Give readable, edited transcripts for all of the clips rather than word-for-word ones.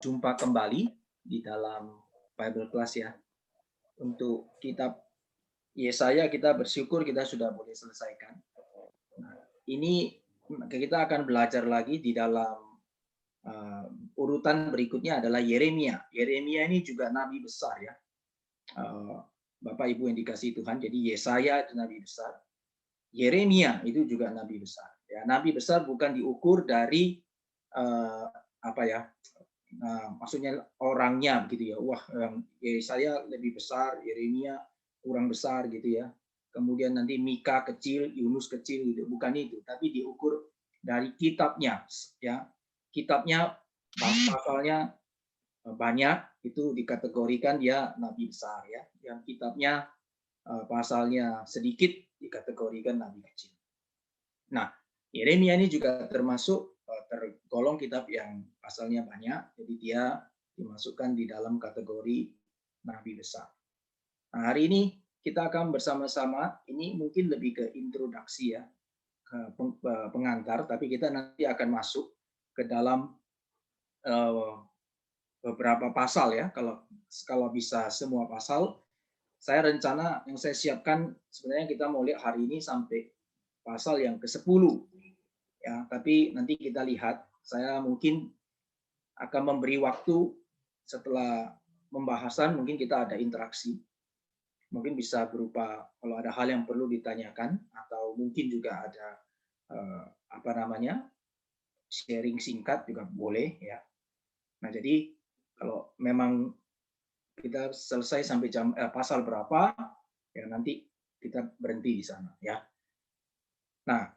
jumpa kembali di dalam Bible Class ya. Untuk kitab Yesaya kita bersyukur kita sudah boleh selesaikan. Nah, ini kita akan belajar lagi di dalam urutan berikutnya adalah Yeremia. Yeremia ini juga nabi besar ya. Bapak Ibu yang dikasihi Tuhan. Jadi Yesaya itu nabi besar. Yeremia itu juga nabi besar. Ya, nabi besar bukan diukur dari maksudnya orangnya gitu ya. Wah, Yesaya lebih besar, Yeremia kurang besar gitu ya. Kemudian nanti Mika kecil, Yunus kecil gitu. Bukan itu, tapi diukur dari kitabnya ya. Kitabnya pasalnya banyak itu dikategorikan dia nabi besar ya. Yang kitabnya pasalnya sedikit dikategorikan nabi kecil. Nah, Yeremia ini juga termasuk tergolong kitab yang pasalnya banyak, jadi dia dimasukkan di dalam kategori nabi besar. Nah, hari ini kita akan bersama-sama, ini mungkin lebih ke introduksi ya, ke pengantar, tapi kita nanti akan masuk ke dalam beberapa pasal ya. Kalau bisa semua pasal, saya rencana yang saya siapkan sebenarnya kita mau lihat hari ini sampai pasal yang ke-10 ya, tapi nanti kita lihat, saya mungkin akan memberi waktu setelah pembahasan, mungkin kita ada interaksi, mungkin bisa berupa kalau ada hal yang perlu ditanyakan atau mungkin juga ada sharing singkat juga boleh ya. Nah, jadi kalau memang kita selesai sampai pasal berapa ya, nanti kita berhenti di sana ya. Nah,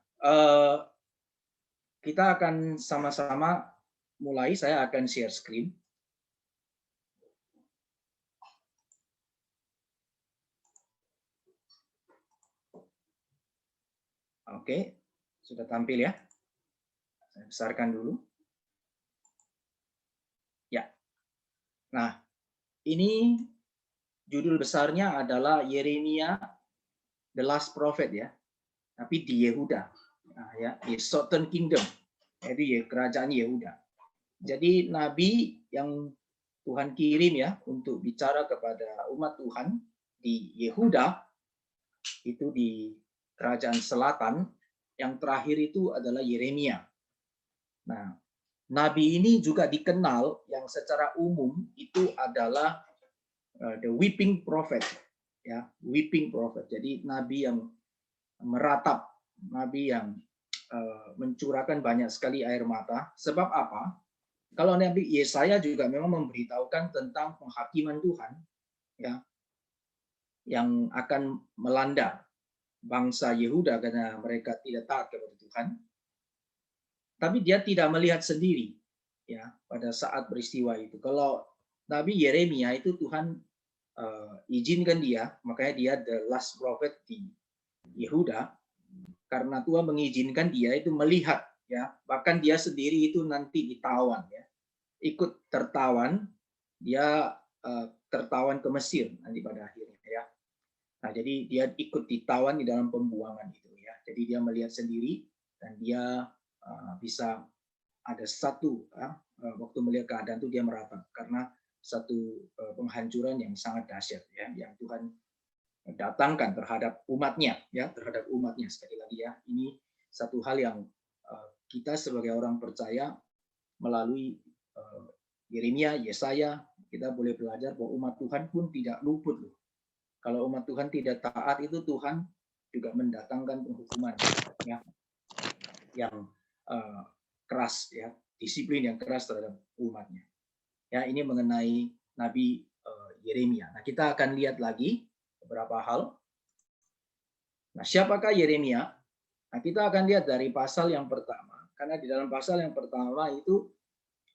kita akan sama-sama mulai. Saya akan share screen. Oke, sudah tampil ya. Saya besarkan dulu. Ya. Nah, ini judul besarnya adalah Yeremia the Last Prophet ya. Tapi di Yehuda. Nah, ya, di Southern Kingdom. Jadi kerajaan Yehuda. Jadi nabi yang Tuhan kirim ya untuk bicara kepada umat Tuhan di Yehuda, itu di kerajaan selatan. Yang terakhir itu adalah Yeremia. Nah, nabi ini juga dikenal yang secara umum itu adalah the weeping prophet ya, weeping prophet. Jadi nabi yang meratap, nabi yang mencurahkan banyak sekali air mata. Sebab apa? Kalau Nabi Yesaya juga memang memberitahukan tentang penghakiman Tuhan ya, yang akan melanda bangsa Yehuda karena mereka tidak taat kepada Tuhan. Tapi dia tidak melihat sendiri ya pada saat peristiwa itu. Kalau Nabi Yeremia itu Tuhan izinkan dia, makanya dia the last prophet di Yehuda, karena Tuhan mengizinkan dia itu melihat ya, bahkan dia sendiri itu nanti ditawan ya, ikut tertawan, dia tertawan ke Mesir nanti pada akhirnya ya. Nah, jadi dia ikut ditawan di dalam pembuangan itu ya. Jadi dia melihat sendiri dan dia bisa ada satu waktu melihat keadaan itu dia meratap karena satu penghancuran yang sangat dahsyat ya, yang Tuhan datangkan terhadap umatnya ya, terhadap umatnya. Sekali lagi ya, ini satu hal yang kita sebagai orang percaya melalui Yeremia, Yesaya, kita boleh belajar bahwa umat Tuhan pun tidak luput loh. Kalau umat Tuhan tidak taat itu Tuhan juga mendatangkan penghukuman ya, yang keras ya, disiplin yang keras terhadap umatnya. Ya, ini mengenai Nabi Yeremia. Nah, kita akan lihat lagi beberapa hal. Nah, siapakah Yeremia? Nah, kita akan lihat dari pasal yang pertama. Karena di dalam pasal yang pertama itu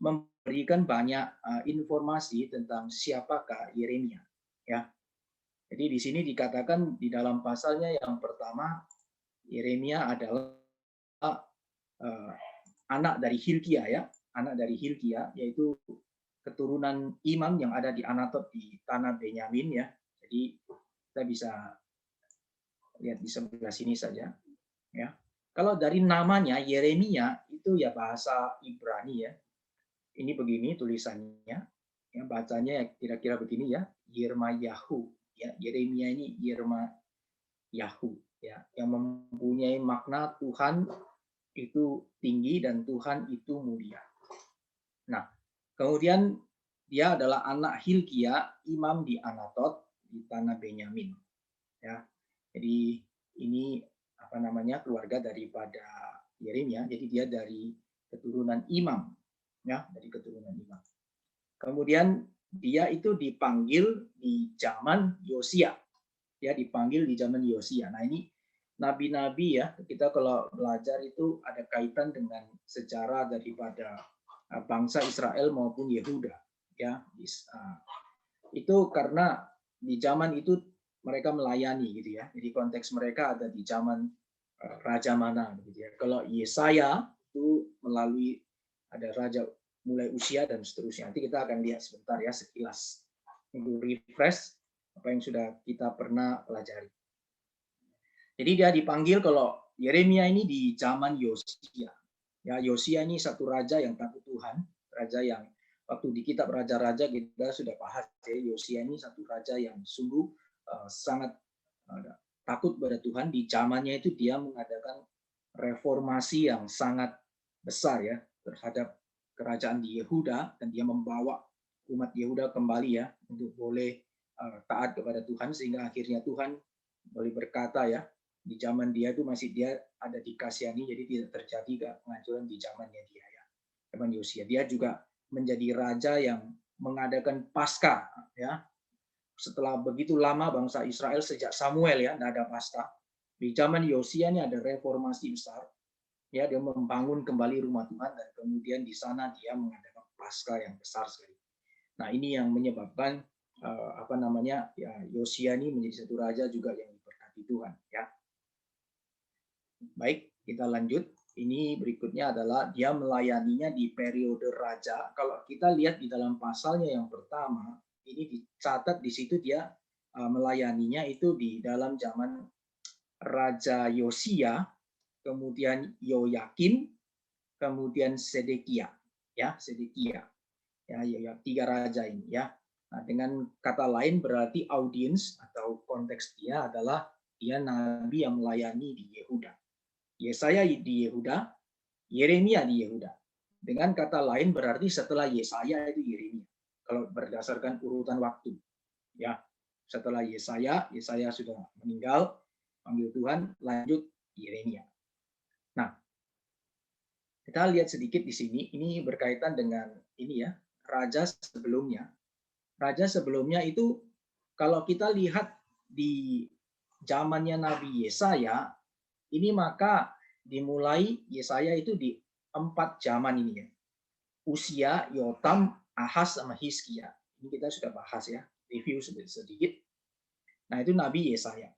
memberikan banyak informasi tentang siapakah Yeremia. Ya. Jadi di sini dikatakan di dalam pasalnya yang pertama, Yeremia adalah anak dari Hilkia ya, anak dari Hilkia, yaitu keturunan imam yang ada di Anatot di tanah Benyamin ya. Jadi kita bisa lihat di sebelah sini saja ya. Kalau dari namanya Yeremia itu ya bahasa Ibrani ya. Ini begini tulisannya, ya bacanya kira-kira begini ya, Yirmayahu, ya Yeremia ini Yirmayahu, ya yang mempunyai makna Tuhan itu tinggi dan Tuhan itu mulia. Nah, kemudian dia adalah anak Hilkia, imam di Anatot di tanah Benyamin. Ya, jadi ini apa namanya keluarga daripada Yeremia. Jadi dia dari keturunan imam, ya dari keturunan imam. Kemudian dia itu dipanggil di zaman Yosia, ya dipanggil di zaman Yosia. Nah ini nabi-nabi ya kita kalau belajar itu ada kaitan dengan sejarah daripada bangsa Israel maupun Yehuda, ya itu karena di zaman itu mereka melayani gitu ya. Jadi konteks mereka ada di zaman raja mana gitu ya. Kalau Yesaya itu melalui ada raja mulai usia dan seterusnya. Nanti kita akan lihat sebentar ya sekilas untuk refresh apa yang sudah kita pernah pelajari. Jadi dia dipanggil kalau Yeremia ini di zaman Yosia. Ya, Yosia ini satu raja yang takut Tuhan, raja yang waktu di kitab raja-raja kita sudah bahas ya, Yosia ini satu raja yang sungguh sangat takut pada Tuhan. Di zamannya itu dia mengadakan reformasi yang sangat besar ya terhadap kerajaan di Yehuda, dan dia membawa umat Yehuda kembali ya untuk boleh taat kepada Tuhan, sehingga akhirnya Tuhan boleh berkata ya di zaman dia itu masih dia ada dikasihani, jadi tidak terjadi penghancuran di zamannya dia ya. Zaman Yosia dia juga menjadi raja yang mengadakan Paskah ya. Setelah begitu lama bangsa Israel sejak Samuel ya tidak ada Paskah. Di zaman Yosia ini ada reformasi besar. Ya, dia membangun kembali rumah Tuhan dan kemudian di sana dia mengadakan Paskah yang besar sekali. Nah, ini yang menyebabkan apa namanya ya Yosia ini menjadi satu raja juga yang diberkati Tuhan ya. Baik, kita lanjut. Ini berikutnya adalah dia melayaninya di periode raja. Kalau kita lihat di dalam pasalnya yang pertama, ini dicatat di situ dia melayaninya itu di dalam zaman Raja Yosia, kemudian Yoyakim, kemudian Sedekia. Ya, Sedekia. Ya, tiga raja ini ya. Nah, dengan kata lain berarti audiens atau konteks dia adalah dia nabi yang melayani di Yehuda. Yesaya di Yehuda, Yeremia di Yehuda. Dengan kata lain berarti setelah Yesaya itu Yeremia. Kalau berdasarkan urutan waktu. Ya, setelah Yesaya sudah meninggal, panggil Tuhan, lanjut Yeremia. Nah, kita lihat sedikit di sini, ini berkaitan dengan ini ya, raja sebelumnya. Raja sebelumnya itu kalau kita lihat di zamannya Nabi Yesaya, ini maka dimulai Yesaya itu di 4 zaman ini ya. Usia, Yotam, Ahaz, sama Hizkia. Ini kita sudah bahas ya, review sedikit. Nah itu Nabi Yesaya.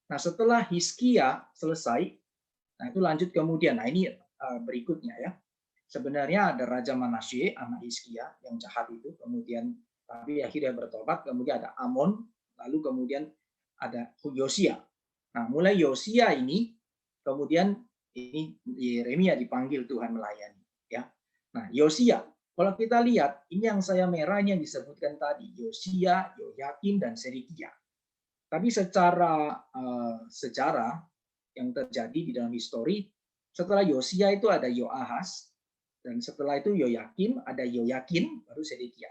Nah setelah Hizkia selesai, nah itu lanjut kemudian. Nah ini berikutnya ya. Sebenarnya ada Raja Manasye, anak Hizkia yang jahat itu, kemudian tapi akhirnya bertobat, kemudian ada Amon, lalu kemudian ada Yosia. Nah mulai Yosia ini kemudian ini Yeremia dipanggil Tuhan melayani ya. Nah Yosia, kalau kita lihat ini yang saya merah ini yang disebutkan tadi Yosia, Yoyakim dan Sedekia. Tapi secara sejarah yang terjadi di dalam histori, setelah Yosia itu ada Yoahaz, dan setelah itu Yoyakim, ada Yoyakin, baru Sedekia.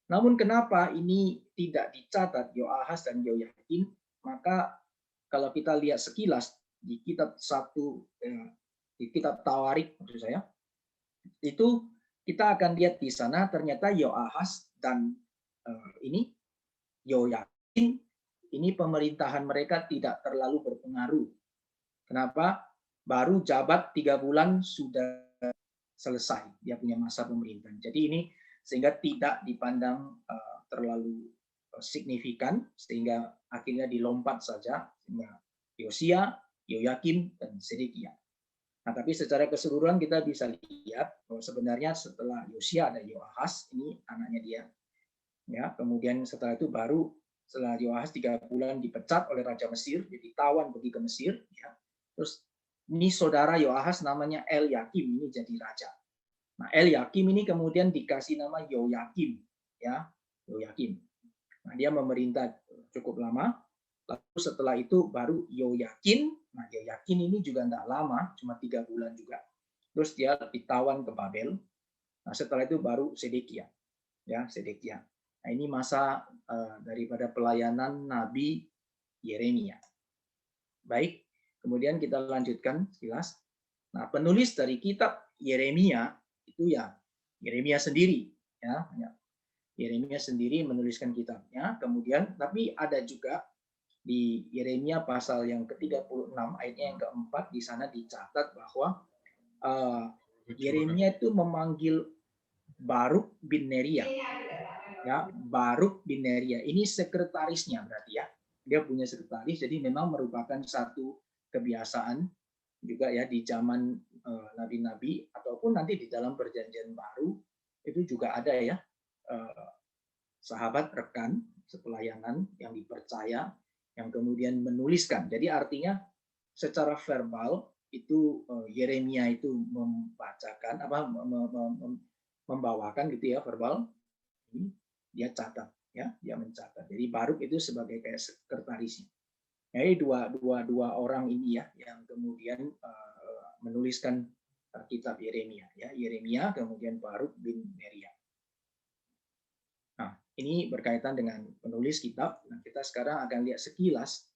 Namun kenapa ini tidak dicatat Yoahaz dan Yoyakin? Maka kalau kita lihat sekilas di kitab di kitab Tawarik maksud saya, itu kita akan lihat di sana ternyata Yoahaz dan ini Yoyakin ini pemerintahan mereka tidak terlalu berpengaruh. Kenapa? Baru jabat 3 bulan sudah selesai dia punya masa pemerintahan. Jadi ini sehingga tidak dipandang terlalu signifikan sehingga akhirnya dilompat saja sehingga Yosia, Yoyakim dan Sedekia. Nah, tapi secara keseluruhan kita bisa lihat bahwa sebenarnya setelah Yosia ada Yoahaz, ini anaknya dia. Ya, kemudian setelah itu baru setelah Yoahaz 3 bulan dipecat oleh Raja Mesir, jadi tawan pergi ke Mesir. Ya. Terus ini saudara Yoahaz namanya El Yakim ini jadi raja. Nah, Eliakim ini kemudian dikasih nama Yoyakim, ya, Yoyakim. Nah, dia memerintah cukup lama. Lalu setelah itu baru Yoyakin. Nah, Yoyakin ini juga tidak lama, cuma 3 bulan juga. Terus dia ditawan ke Babel. Nah, setelah itu baru Sedekia, ya, Sedekia. Nah, ini masa daripada pelayanan Nabi Yeremia. Baik, kemudian kita lanjutkan sekilas. Nah, penulis dari kitab Yeremia itu ya Yeremia sendiri, ya. Yeremia sendiri menuliskan kitabnya. Kemudian tapi ada juga di Yeremia pasal yang ke-36 ayatnya yang keempat, di sana dicatat bahwa Yeremia itu memanggil Baruk bin Neria, ya, Baruk bin Neria ini sekretarisnya berarti ya, dia punya sekretaris, jadi memang merupakan satu kebiasaan juga ya di zaman nabi-nabi ataupun nanti di dalam perjanjian baru itu juga ada ya sahabat rekan sepelayanan yang dipercaya yang kemudian menuliskan. Jadi artinya secara verbal itu Yeremia itu membacakan apa membawakan gitu ya verbal, ini dia catat ya, dia mencatat. Jadi Baruk itu sebagai kayak sekretarisnya. Jadi dua orang ini ya yang kemudian menuliskan kitab Yeremia ya, Yeremia kemudian Baruk bin Neria. Nah, ini berkaitan dengan penulis kitab. Nah, kita sekarang akan lihat sekilas.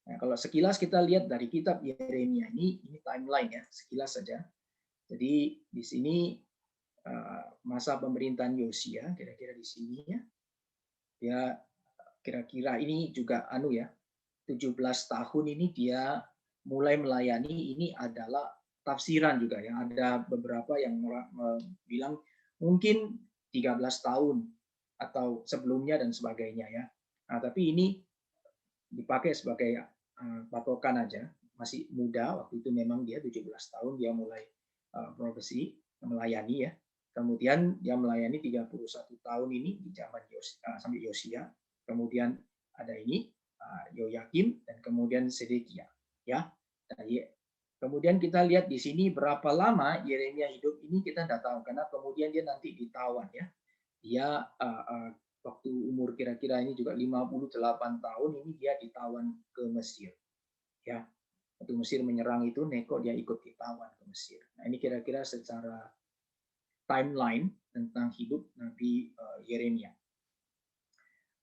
Nah, kalau sekilas kita lihat dari kitab Yeremia ini timeline ya, sekilas saja. Jadi di sini masa pemerintahan Yosia, kira-kira di sini ya. Ya kira-kira ini juga 17 tahun ini dia mulai melayani. Ini adalah tafsiran juga ya. Ada beberapa yang bilang mungkin 13 tahun atau sebelumnya dan sebagainya ya. Nah, tapi ini dipakai sebagai patokan aja. Masih muda, waktu itu memang dia 17 tahun dia mulai profesi melayani ya. Kemudian dia melayani 31 tahun ini di zaman sampai Yosia. Kemudian ada ini Yoyakim dan kemudian Sedekia ya. Nah, kemudian kita lihat di sini berapa lama Yeremia hidup ini kita tidak tahu karena kemudian dia nanti ditawan ya. Dia waktu umur kira-kira ini juga 58 tahun ini dia ditawan ke Mesir. Ya. Waktu Mesir menyerang itu Neko dia ikut ditawan ke Mesir. Nah, ini kira-kira secara timeline tentang hidup Nabi Yeremia.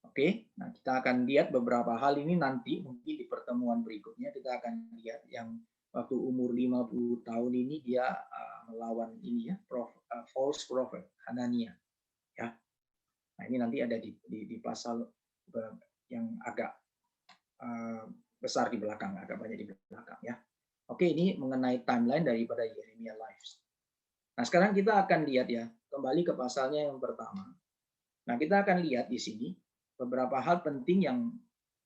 Oke, nah kita akan lihat beberapa hal ini nanti mungkin di pertemuan berikutnya kita akan lihat yang waktu umur 50 tahun ini dia melawan ini ya, false prophet Hanania. Ya. Nah, ini nanti ada di pasal yang agak besar di belakang, agak banyak di belakang ya. Oke, ini mengenai timeline daripada Yeremia Lives. Nah, sekarang kita akan lihat ya, kembali ke pasalnya yang pertama. Nah, kita akan lihat di sini beberapa hal penting yang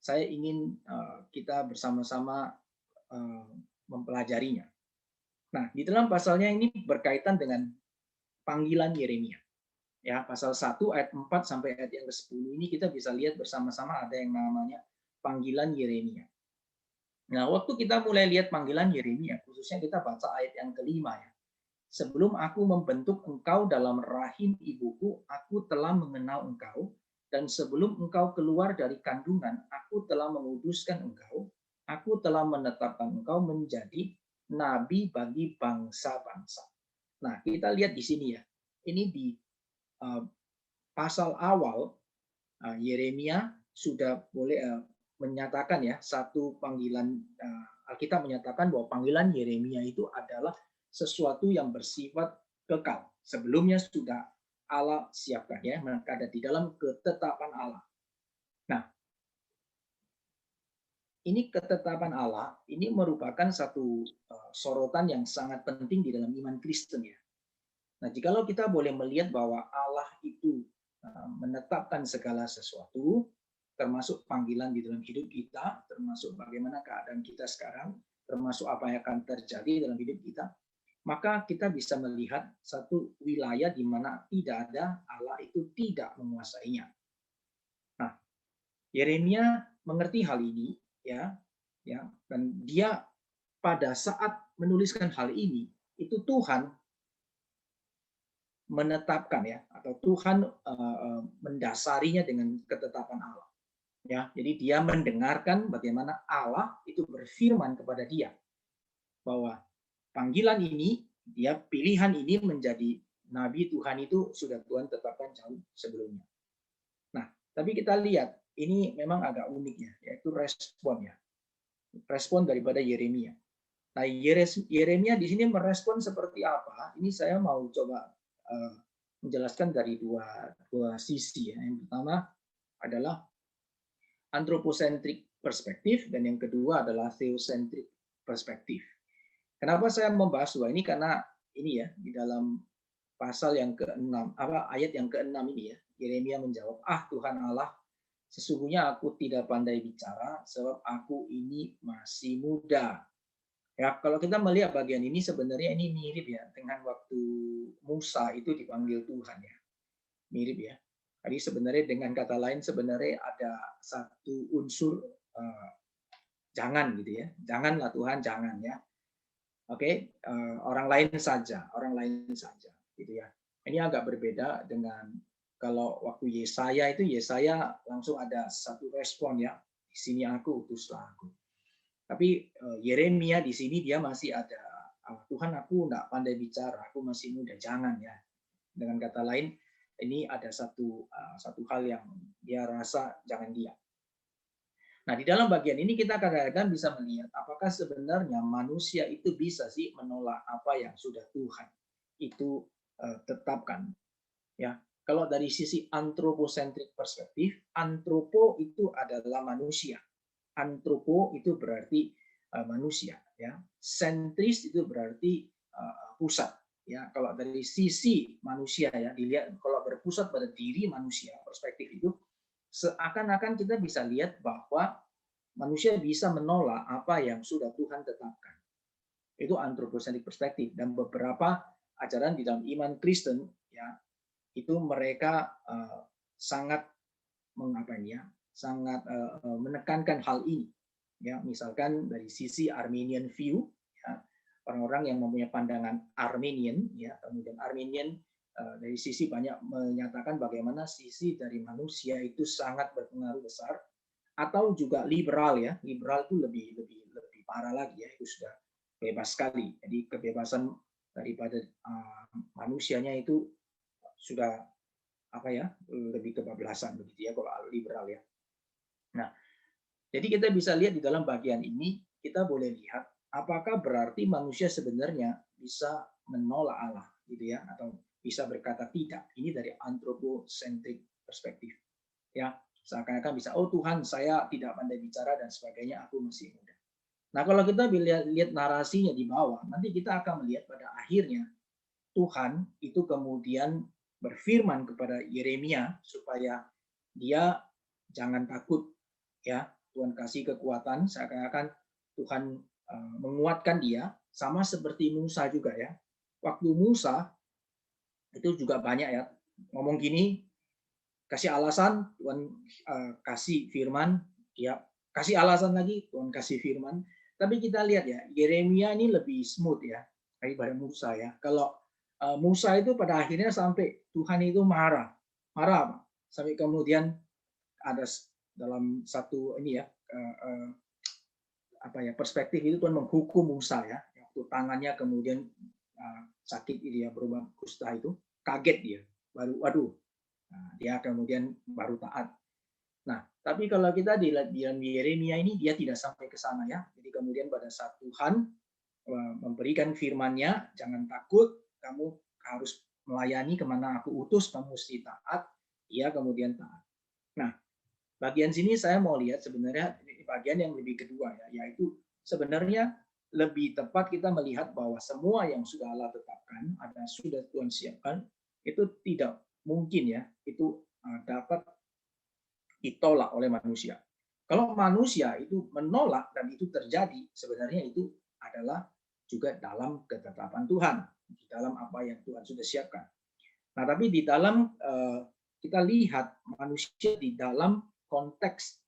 saya ingin kita bersama-sama mempelajarinya. Nah, di dalam pasalnya ini berkaitan dengan panggilan Yeremia. Ya, pasal 1 ayat 4 sampai ayat yang ke-10 ini kita bisa lihat bersama-sama ada yang namanya panggilan Yeremia. Nah, waktu kita mulai lihat panggilan Yeremia, khususnya kita baca ayat yang kelima ya. Sebelum aku membentuk engkau dalam rahim ibuku, aku telah mengenal engkau, dan sebelum engkau keluar dari kandungan, aku telah menguduskan engkau, aku telah menetapkan engkau menjadi nabi bagi bangsa-bangsa. Nah, kita lihat di sini ya, ini di pasal awal Yeremia sudah boleh menyatakan ya satu panggilan, Alkitab menyatakan bahwa panggilan Yeremia itu adalah sesuatu yang bersifat kekal. Sebelumnya sudah Allah siapkan ya, maka ada di dalam ketetapan Allah. Nah, ini ketetapan Allah ini merupakan satu sorotan yang sangat penting di dalam iman Kristen ya. Nah, jikalau kita boleh melihat bahwa Allah itu menetapkan segala sesuatu, termasuk panggilan di dalam hidup kita, termasuk bagaimana keadaan kita sekarang, termasuk apa yang akan terjadi dalam hidup kita, maka kita bisa melihat satu wilayah di mana tidak ada Allah itu tidak menguasainya. Nah, Yeremia mengerti hal ini ya, dan dia pada saat menuliskan hal ini itu Tuhan menetapkan ya, atau Tuhan mendasarinya dengan ketetapan Allah. Ya, jadi dia mendengarkan bagaimana Allah itu berfirman kepada dia bahwa panggilan ini, dia pilihan ini menjadi nabi Tuhan itu sudah Tuhan tetapkan jauh sebelumnya. Nah, tapi kita lihat ini memang agak unik ya, yaitu respon daripada Yeremia. Nah, Yeremia di sini merespon seperti apa? Ini saya mau coba menjelaskan dari dua sisi ya. Yang pertama adalah anthropocentric perspektif dan yang kedua adalah theocentric perspektif. Kenapa saya membahas dua ini? Karena ini ya, di dalam pasal yang ke-6, ayat yang ke-6 ini ya, Yeremia menjawab, Tuhan Allah, sesungguhnya aku tidak pandai bicara sebab aku ini masih muda. Ya, kalau kita melihat bagian ini sebenarnya ini mirip ya dengan waktu Musa itu dipanggil Tuhan ya. Mirip ya. Jadi sebenarnya dengan kata lain sebenarnya ada satu unsur jangan gitu ya. Janganlah Tuhan, jangan ya. Oke, orang lain saja gitu ya. Ini agak berbeda dengan kalau waktu Yesaya itu Yesaya langsung ada satu respon ya. Di sini aku, utuslah aku. Tapi Yeremia di sini dia masih ada Tuhan, aku enggak pandai bicara, aku masih muda, jangan ya. Dengan kata lain, ini ada satu hal yang dia rasa jangan dia. Nah, di dalam bagian ini kita kadang-kadang bisa melihat apakah sebenarnya manusia itu bisa sih menolak apa yang sudah Tuhan itu tetapkan. Ya, kalau dari sisi anthropocentric perspektif, antropo itu adalah manusia. Antropo itu berarti manusia, ya. Sentris itu berarti pusat, ya. Kalau dari sisi manusia ya dilihat, kalau berpusat pada diri manusia, perspektif itu seakan-akan kita bisa lihat bahwa manusia bisa menolak apa yang sudah Tuhan tetapkan. Itu anthropocentric perspektif, dan beberapa ajaran di dalam iman Kristen ya itu mereka sangat sangat menekankan hal ini ya, misalkan dari sisi Armenian view ya, orang-orang yang mempunyai pandangan Armenian ya, kemudian Armenian dari sisi banyak menyatakan bagaimana sisi dari manusia itu sangat berpengaruh besar, atau juga liberal ya, liberal itu lebih parah lagi ya, itu sudah bebas sekali, jadi kebebasan daripada manusianya itu sudah lebih kebablasan begitu ya kalau liberal ya. Nah, jadi kita bisa lihat di dalam bagian ini kita boleh lihat apakah berarti manusia sebenarnya bisa menolak Allah gitu ya, atau bisa berkata tidak. Ini dari anthropocentric perspektif. Ya, seakan-akan bisa Tuhan saya tidak pandai bicara dan sebagainya, aku masih muda. Nah, kalau kita lihat narasinya di bawah, nanti kita akan melihat pada akhirnya Tuhan itu kemudian berfirman kepada Yeremia supaya dia jangan takut ya, Tuhan kasih kekuatan, seakan-akan Tuhan menguatkan dia, sama seperti Musa juga ya. Waktu Musa itu juga banyak ya ngomong gini, kasih alasan, Tuhan kasih firman, ya kasih alasan lagi, Tuhan kasih firman. Tapi kita lihat ya, Yeremia ini lebih smooth ya daripada Musa ya. Kalau Musa itu pada akhirnya sampai Tuhan itu marah sampai kemudian ada dalam satu ini ya perspektif itu Tuhan menghukum Musa ya, waktu tangannya kemudian sakit dia berubah kusta itu, kaget dia, baru waduh, dia kemudian baru taat. Nah, tapi kalau kita di Yeremia ini dia tidak sampai ke sana ya. Jadi kemudian pada saat Tuhan memberikan firman-Nya, jangan takut, kamu harus melayani kemana aku utus, kamu mesti taat. Ia kemudian taat. Nah, bagian sini saya mau lihat sebenarnya bagian yang lebih kedua ya, yaitu sebenarnya lebih tepat kita melihat bahwa semua yang sudah Allah tetapkan, ada sudah Tuhan siapkan, itu tidak mungkin ya, itu dapat ditolak oleh manusia. Kalau manusia itu menolak dan itu terjadi, sebenarnya itu adalah juga dalam ketetapan Tuhan, di dalam apa yang Tuhan sudah siapkan. Nah, tapi di dalam kita lihat manusia di dalam konteks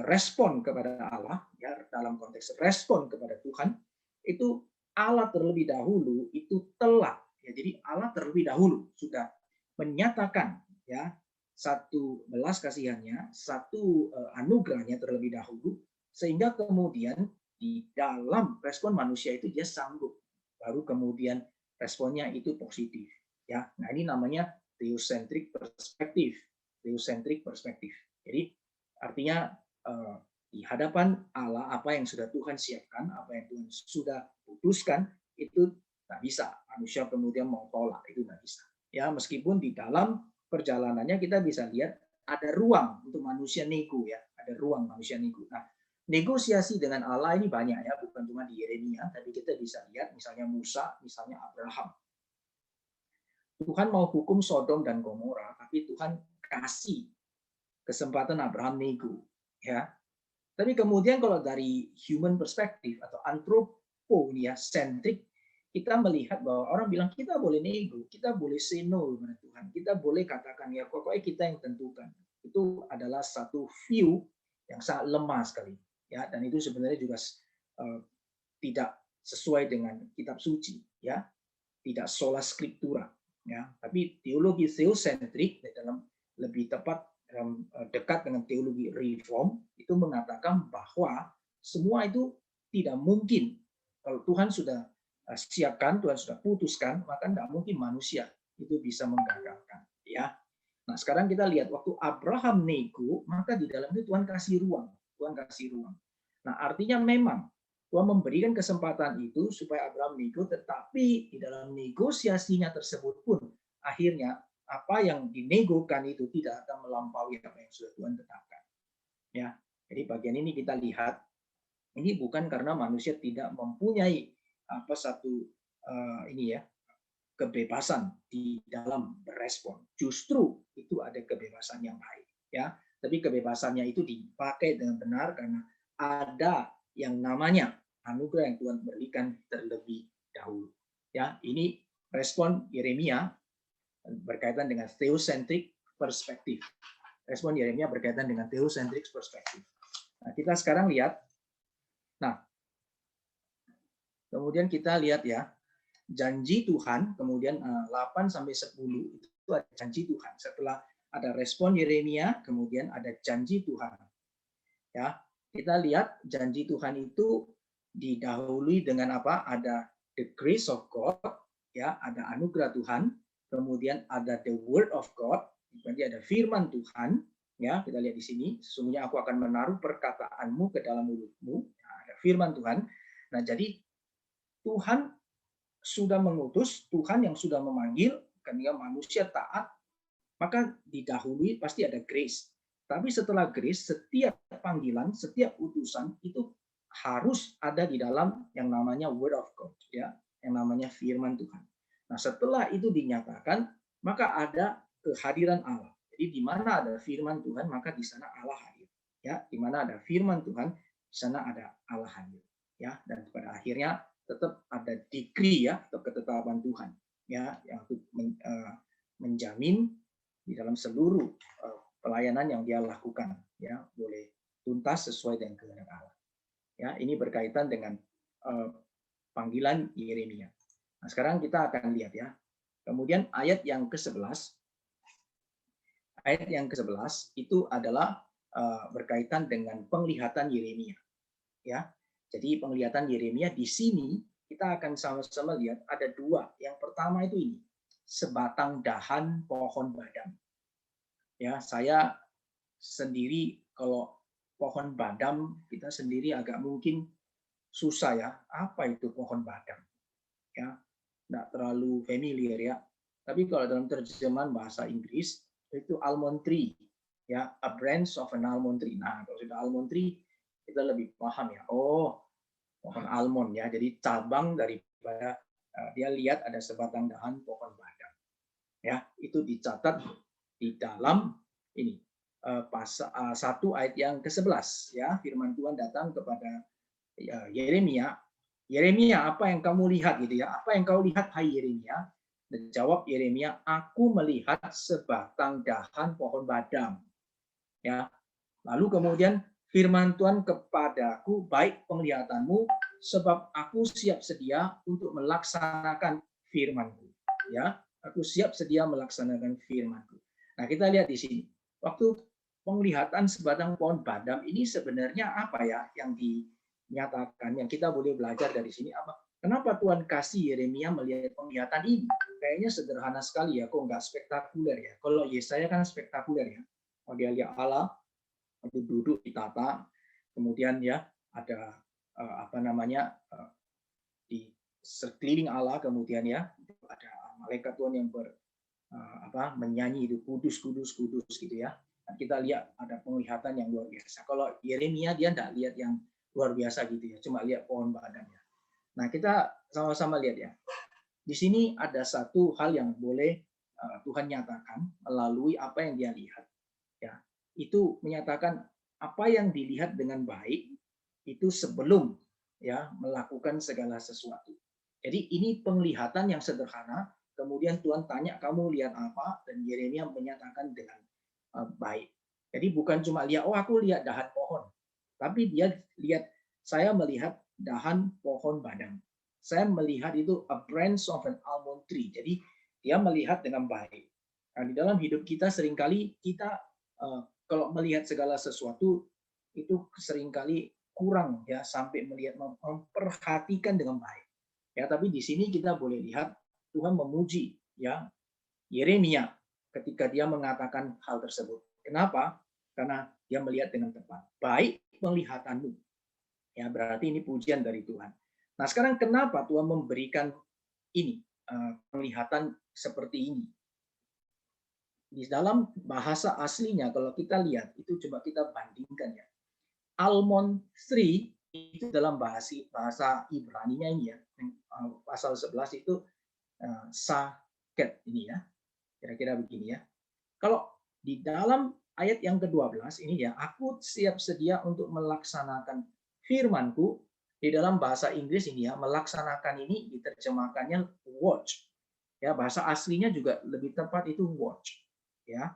respon kepada Allah, ya dalam konteks respon kepada Tuhan, itu Allah terlebih dahulu itu telah Ya, jadi Allah terlebih dahulu sudah menyatakan ya satu belas kasihannya, satu anugerahnya terlebih dahulu, sehingga kemudian di dalam respon manusia itu dia sanggup, baru kemudian responnya itu positif. Ya, nah ini namanya theocentric perspektif. Theocentric perspektif. Jadi artinya di hadapan Allah apa yang sudah Tuhan siapkan, apa yang Tuhan sudah putuskan itu nggak bisa. Manusia kemudian mau tolak itu nggak bisa. Ya meskipun di dalam perjalanannya kita bisa lihat ada ruang untuk manusia nego ya, ada ruang manusia nego. Nah, negosiasi dengan Allah ini banyak ya, bukan cuma di Yeremia, tapi kita bisa lihat misalnya Musa, misalnya Abraham. Tuhan mau hukum Sodom dan Gomora, tapi Tuhan kasih kesempatan Abraham nego, ya. Tapi kemudian kalau dari human perspective atau antropo ya centric, kita melihat bahwa orang bilang kita boleh nego, kita boleh say no kepada Tuhan, kita boleh katakan ya pokoknya kita yang tentukan. Itu adalah satu view yang sangat lemah sekali, ya. Dan itu sebenarnya juga tidak sesuai dengan kitab suci, ya. Tidak sola scriptura, ya. Tapi teologi theocentrik dalam lebih tepat dekat dengan teologi reform itu mengatakan bahwa semua itu tidak mungkin kalau Tuhan sudah siapkan, Tuhan sudah putuskan, maka tidak mungkin manusia itu bisa menggagalkan, ya. Nah, sekarang kita lihat waktu Abraham nego, maka di dalam itu Tuhan kasih ruang, Tuhan kasih ruang. Nah, artinya memang Tuhan memberikan kesempatan itu supaya Abraham nego, tetapi di dalam negosiasinya tersebut pun akhirnya apa yang dinegokan itu tidak akan melampaui apa yang sudah Tuhan tetapkan. Ya, jadi bagian ini kita lihat ini bukan karena manusia tidak mempunyai satu ini ya kebebasan di dalam berespon. Justru itu ada kebebasan yang baik, ya. Tapi kebebasannya itu dipakai dengan benar karena ada yang namanya anugerah yang Tuhan berikan terlebih dahulu. Ya, ini respon Yeremia berkaitan dengan theocentric perspektif. Respon Yeremia berkaitan dengan theocentric perspektif. Nah, kita sekarang lihat. Nah, kemudian kita lihat ya, janji Tuhan, kemudian 8 sampai 10 itu ada janji Tuhan. Setelah ada respon Yeremia, kemudian ada janji Tuhan. Ya, kita lihat janji Tuhan itu didahului dengan apa? Ada the grace of God, ya, ada anugerah Tuhan, kemudian ada the word of God, jadi ada firman Tuhan, ya, kita lihat di sini, sesungguhnya aku akan menaruh perkataanmu ke dalam mulutmu, nah, ada firman Tuhan. Nah, jadi Tuhan sudah mengutus, Tuhan yang sudah memanggil, ketika manusia taat, maka didahului pasti ada grace. Tapi setelah grace, setiap panggilan, setiap utusan itu harus ada di dalam yang namanya word of God, ya, yang namanya firman Tuhan. Nah, setelah itu dinyatakan, maka ada kehadiran Allah. Jadi di mana ada firman Tuhan, maka di sana Allah hadir. Ya, di mana ada firman Tuhan, di sana ada Allah hadir. Ya, dan pada akhirnya tetap ada decree ya atau ketetapan Tuhan, ya, yang menjamin di dalam seluruh pelayanan yang dia lakukan, ya, boleh tuntas sesuai dengan kehendak Allah. Ya, ini berkaitan dengan panggilan Yeremia. Nah, sekarang kita akan lihat ya. Kemudian ayat yang ke-11. Ayat yang ke-11 itu adalah berkaitan dengan penglihatan Yeremia. Ya. Jadi penglihatan Yeremia di sini kita akan sama-sama lihat ada dua. Yang pertama itu ini, sebatang dahan pohon badam. Ya, saya sendiri kalau pohon badam kita sendiri agak mungkin susah ya. Apa itu pohon badam? Ya, tidak terlalu familiar ya. Tapi kalau dalam terjemahan bahasa Inggris itu almond tree, ya, a branch of an almond tree. Nah, kalau sudah almond tree kita lebih paham ya. Oh, pohon almond ya. Jadi cabang daripada dia lihat ada sebatang dahan pohon badam. Ya, itu dicatat di dalam ini pasal 1 ayat yang ke-11 ya. Firman Tuhan datang kepada Yeremia. Yeremia, apa yang kamu lihat gitu ya? Apa yang kau lihat hai Yeremia? Dan jawab Yeremia, aku melihat sebatang dahan pohon badam. Ya. Lalu kemudian firman Tuhan kepadaku, baik penglihatanmu, sebab aku siap sedia untuk melaksanakan firman-Ku. ya, aku siap sedia melaksanakan firman-Ku. Nah, kita lihat di sini. Waktu penglihatan sebatang pohon badam ini sebenarnya apa ya yang dinyatakan, yang kita boleh belajar dari sini apa? Kenapa Tuhan kasih Yeremia melihat penglihatan ini? Kayaknya sederhana sekali ya, kok nggak spektakuler ya. Kalau Yesaya kan spektakuler ya. Kalau dia lihat Allah, itu duduk di tata, kemudian ya ada apa namanya di sekeliling Allah, kemudian ya ada malaikat Tuhan yang menyanyi itu kudus kudus kudus gitu ya. Nah, kita lihat ada penglihatan yang luar biasa. Kalau Yeremia dia tidak lihat yang luar biasa gitu ya, cuma lihat pohon badamnya. Nah, kita sama-sama lihat ya. Di sini ada satu hal yang boleh Tuhan nyatakan melalui apa yang dia lihat. Ya, itu menyatakan apa yang dilihat dengan baik itu sebelum ya melakukan segala sesuatu. Jadi ini penglihatan yang sederhana. Kemudian Tuhan tanya kamu lihat apa, dan Yeremia menyatakan dengan baik. Jadi bukan cuma lihat aku lihat dahan pohon, tapi dia lihat saya melihat dahan pohon badam. Saya melihat itu a branch of an almond tree. Jadi dia melihat dengan baik. Nah, di dalam hidup kita seringkali kita kalau melihat segala sesuatu itu seringkali kurang ya sampai melihat memperhatikan dengan baik. Ya, tapi di sini kita boleh lihat Tuhan memuji ya Yeremia ketika dia mengatakan hal tersebut. Kenapa? Karena dia melihat dengan tepat. Baik penglihatanmu. Ya, berarti ini pujian dari Tuhan. Nah, sekarang kenapa Tuhan memberikan ini penglihatan seperti ini? Di dalam bahasa aslinya kalau kita lihat itu coba kita bandingkan ya. Almond tree itu dalam bahasa Ibrani-nya ini ya. Pasal 11 itu saket ini ya. Kira-kira begini ya. Kalau di dalam ayat yang ke-12 ini ya, aku siap sedia untuk melaksanakan firman-Ku. Di dalam bahasa Inggris ini ya, melaksanakan ini diterjemahkannya watch. Ya, bahasa aslinya juga lebih tepat itu watch. Ya.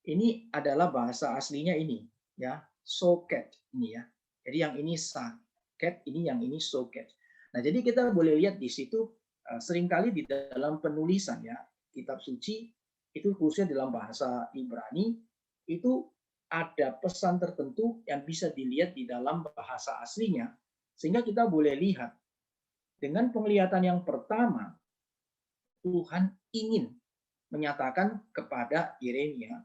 Ini adalah bahasa aslinya ini ya, socket ini ya. Jadi yang ini saket, ini yang ini socket. Nah, jadi kita boleh lihat di situ seringkali di dalam penulisan ya, kitab suci itu khususnya dalam bahasa Ibrani itu ada pesan tertentu yang bisa dilihat di dalam bahasa aslinya sehingga kita boleh lihat dengan penglihatan yang pertama Tuhan ingin menyatakan kepada Yeremia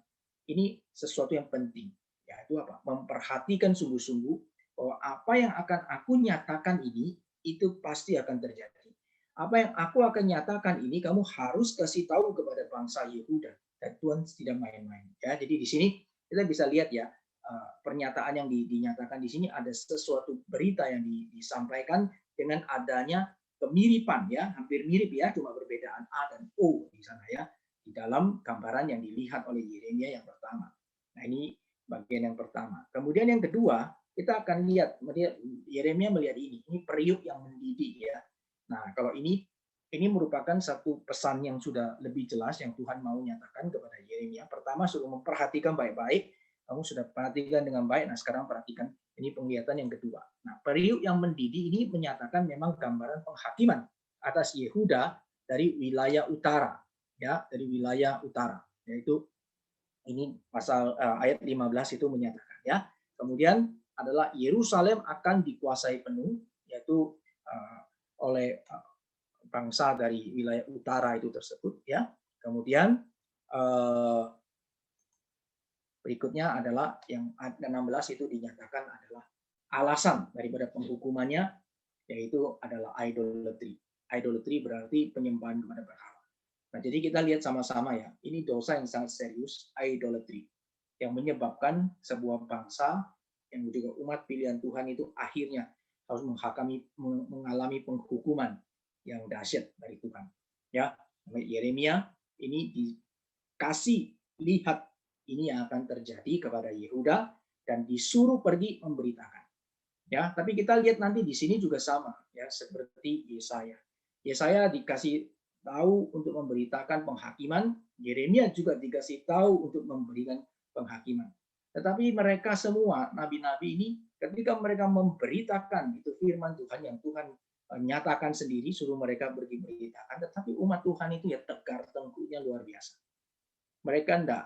ini sesuatu yang penting, yaitu apa? Memperhatikan sungguh-sungguh bahwa apa yang akan aku nyatakan ini itu pasti akan terjadi. Apa yang aku akan nyatakan ini kamu harus kasih tahu kepada bangsa Yehuda, dan Tuhan tidak main-main. Ya, jadi di sini kita bisa lihat ya pernyataan yang dinyatakan di sini ada sesuatu berita yang disampaikan dengan adanya kemiripan ya, hampir mirip ya, cuma perbedaan A dan O di sana ya, di dalam gambaran yang dilihat oleh Yeremia yang pertama. Nah, ini bagian yang pertama. Kemudian yang kedua, kita akan lihat Yeremia melihat ini periuk yang mendidih ya. Nah, kalau ini merupakan satu pesan yang sudah lebih jelas yang Tuhan mau nyatakan kepada Yeremia. Pertama, suruh memperhatikan baik-baik. Kamu sudah perhatikan dengan baik. Nah, sekarang perhatikan ini penglihatan yang kedua. Nah, periuk yang mendidih ini menyatakan memang gambaran penghakiman atas Yehuda dari wilayah utara, ya, dari wilayah utara. Yaitu ini pasal ayat 15 itu menyatakan ya. Kemudian adalah Yerusalem akan dikuasai penuh yaitu oleh bangsa dari wilayah utara itu tersebut ya. Kemudian berikutnya adalah yang ayat 16 itu dinyatakan adalah alasan daripada penghukumannya yaitu adalah idolatry. Idolatry berarti penyembahan kepada berhala. Nah, jadi kita lihat sama-sama ya. Ini dosa yang sangat serius, idolatry, yang menyebabkan sebuah bangsa yang juga umat pilihan Tuhan itu akhirnya harus mengalami penghukuman yang dahsyat dari Tuhan. Ya, Yeremia ini dikasih lihat ini yang akan terjadi kepada Yehuda dan disuruh pergi memberitakan. Ya, tapi kita lihat nanti di sini juga sama ya seperti Yesaya. Yesaya dikasih tahu untuk memberitakan penghakiman, Yeremia juga dikasih tahu untuk memberikan penghakiman. Tetapi mereka semua nabi-nabi ini ketika mereka memberitakan itu firman Tuhan yang Tuhan nyatakan sendiri, suruh mereka pergi beritakan, tetapi umat Tuhan itu ya tegar tengkuknya luar biasa. Mereka enggak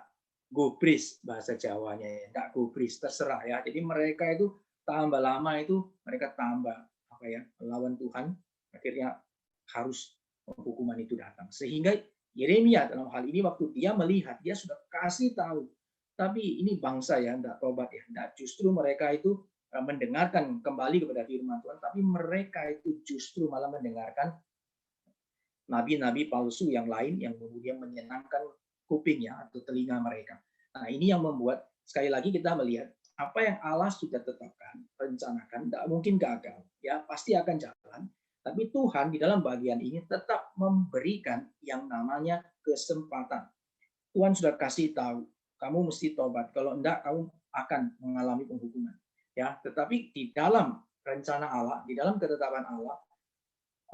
gubris bahasa Jawanya ya, enggak gubris, terserah ya. Jadi mereka itu tambah lama itu mereka tambah apa ya, melawan Tuhan, akhirnya harus hukuman itu datang. Sehingga Yeremia dalam hal ini waktu dia melihat, dia sudah kasih tahu, tapi ini bangsa ya enggak tobat ya, enggak, justru mereka itu mendengarkan kembali kepada firman Tuhan, tapi mereka itu justru malah mendengarkan nabi-nabi palsu yang lain yang kemudian menyenangkan kupingnya atau telinga mereka. Nah, ini yang membuat sekali lagi kita melihat apa yang Allah sudah tetapkan, rencanakan, tidak mungkin gagal, ya pasti akan jalan. Tapi Tuhan di dalam bagian ini tetap memberikan yang namanya kesempatan. Tuhan sudah kasih tahu, kamu mesti tobat. Kalau enggak, kamu akan mengalami penghukuman. Ya, tetapi di dalam rencana Allah, di dalam ketetapan Allah,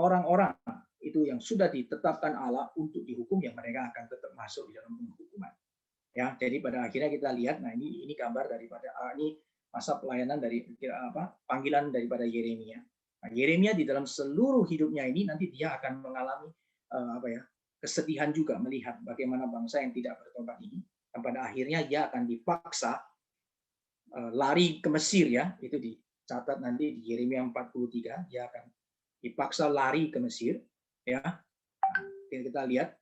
orang-orang itu yang sudah ditetapkan Allah untuk dihukum, ya mereka akan tetap masuk di dalam penghukuman. Ya, jadi pada akhirnya kita lihat, nah ini gambar daripada ini masa pelayanan dari panggilan daripada Yeremia. Nah, Yeremia di dalam seluruh hidupnya ini nanti dia akan mengalami kesedihan juga melihat bagaimana bangsa yang tidak bertobat ini, dan pada akhirnya dia akan dipaksa lari ke Mesir ya, itu dicatat nanti di Yeremia 43, dia akan dipaksa lari ke Mesir ya. Kita lihat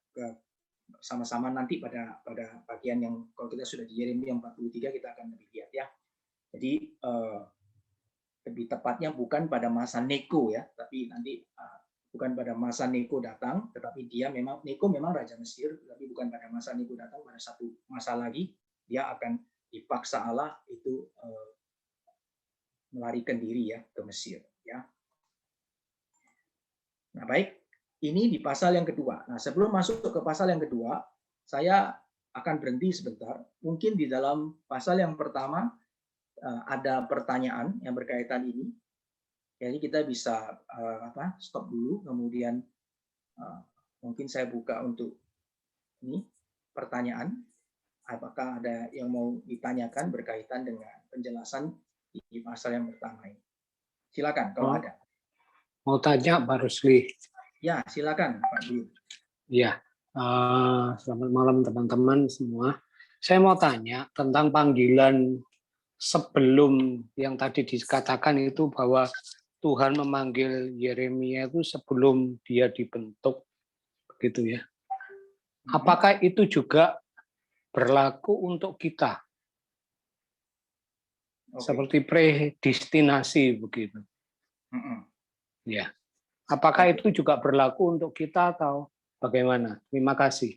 sama-sama nanti pada bagian yang kalau kita sudah di Yeremia 43 kita akan lebih lihat ya. Jadi lebih tepatnya bukan pada masa Neko ya, tapi nanti bukan pada masa Neko datang, tetapi Neko memang raja Mesir, tapi bukan pada masa Neko datang, pada satu masa lagi dia akan dipaksa Allah itu melarikan diri ya ke Mesir ya. Nah, baik, ini di pasal yang kedua. Nah, sebelum masuk ke pasal yang kedua, saya akan berhenti sebentar. Mungkin di dalam pasal yang pertama ada pertanyaan yang berkaitan ini. Jadi kita bisa stop dulu, kemudian mungkin saya buka untuk ini pertanyaan. Apakah ada yang mau ditanyakan berkaitan dengan penjelasan di pasal yang pertama ini? Silakan kalau ada. Mau tanya Pak Rusli. Ya, silakan Pak Buyung. Ya, selamat malam teman-teman semua. Saya mau tanya tentang panggilan sebelum yang tadi dikatakan itu bahwa Tuhan memanggil Yeremia itu sebelum dia dibentuk, begitu ya. Apakah itu juga berlaku untuk kita? Seperti predestinasi begitu. Ya. Apakah itu juga berlaku untuk kita atau bagaimana? Terima kasih.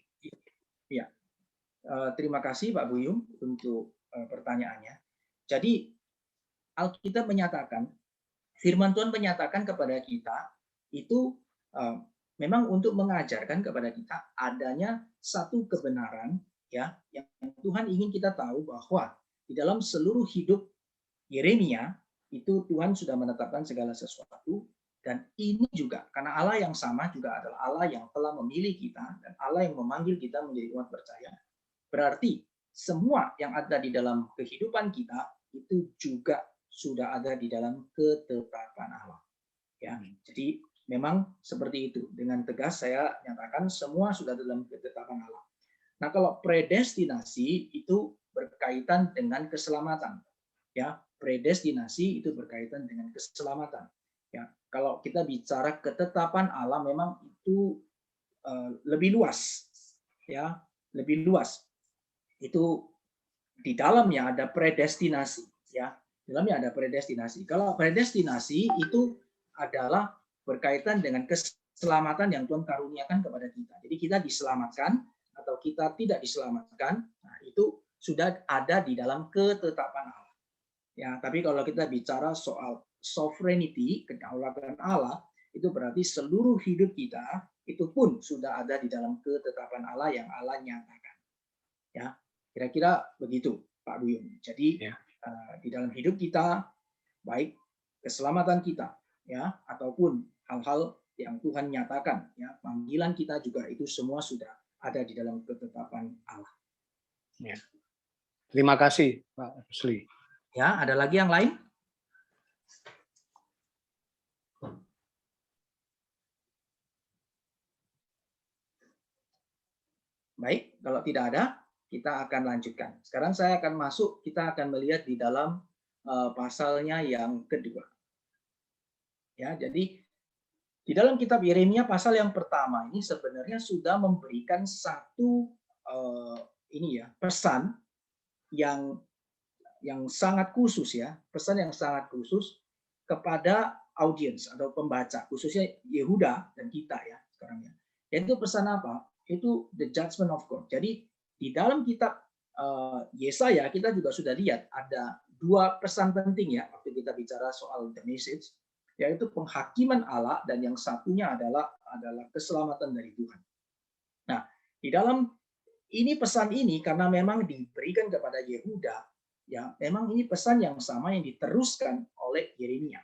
Ya. Terima kasih Pak Buyung untuk pertanyaannya. Jadi Alkitab menyatakan, firman Tuhan menyatakan kepada kita itu memang untuk mengajarkan kepada kita adanya satu kebenaran ya yang Tuhan ingin kita tahu, bahwa di dalam seluruh hidup Yeremia itu Tuhan sudah menetapkan segala sesuatu, dan ini juga karena Allah yang sama juga adalah Allah yang telah memilih kita dan Allah yang memanggil kita menjadi umat percaya. Berarti semua yang ada di dalam kehidupan kita itu juga sudah ada di dalam ketetapan Allah. Ya, jadi memang seperti itu. Dengan tegas saya nyatakan semua sudah dalam ketetapan Allah. Nah, kalau predestinasi itu berkaitan dengan keselamatan. Ya, predestinasi itu berkaitan dengan keselamatan. Ya, kalau kita bicara ketetapan Allah memang itu lebih luas. Ya, lebih luas. Itu di dalamnya ada predestinasi, ya. Di dalamnya ada predestinasi. Kalau predestinasi itu adalah berkaitan dengan keselamatan yang Tuhan karuniakan kepada kita. Jadi kita diselamatkan atau kita tidak diselamatkan, nah itu sudah ada di dalam ketetapan Allah. Ya, tapi kalau kita bicara soal sovereignty, kedaulatan Allah, itu berarti seluruh hidup kita itu pun sudah ada di dalam ketetapan Allah yang Allah nyatakan. Ya, kira-kira begitu Pak Buyung. Jadi di dalam hidup kita, baik keselamatan kita, ya, ataupun hal-hal yang Tuhan nyatakan, ya, panggilan kita juga itu semua sudah ada di dalam ketetapan Allah. Ya. Terima kasih Pak Rusli. Ya, ada lagi yang lain? Baik, kalau tidak ada, kita akan lanjutkan. Sekarang saya akan masuk, kita akan melihat di dalam pasalnya yang kedua. Ya, jadi di dalam kitab Yeremia pasal yang pertama ini sebenarnya sudah memberikan satu ini ya pesan yang sangat khusus ya, pesan yang sangat khusus kepada audiens atau pembaca, khususnya Yehuda dan kita ya sekarang ya. Yaitu pesan apa? Itu the judgment of God. Jadi di dalam kitab Yesaya kita juga sudah lihat ada dua pesan penting ya waktu kita bicara soal the message, yaitu penghakiman Allah dan yang satunya adalah keselamatan dari Tuhan. Nah, di dalam ini pesan ini karena memang diberikan kepada Yehuda, ya memang ini pesan yang sama yang diteruskan oleh Yeremia.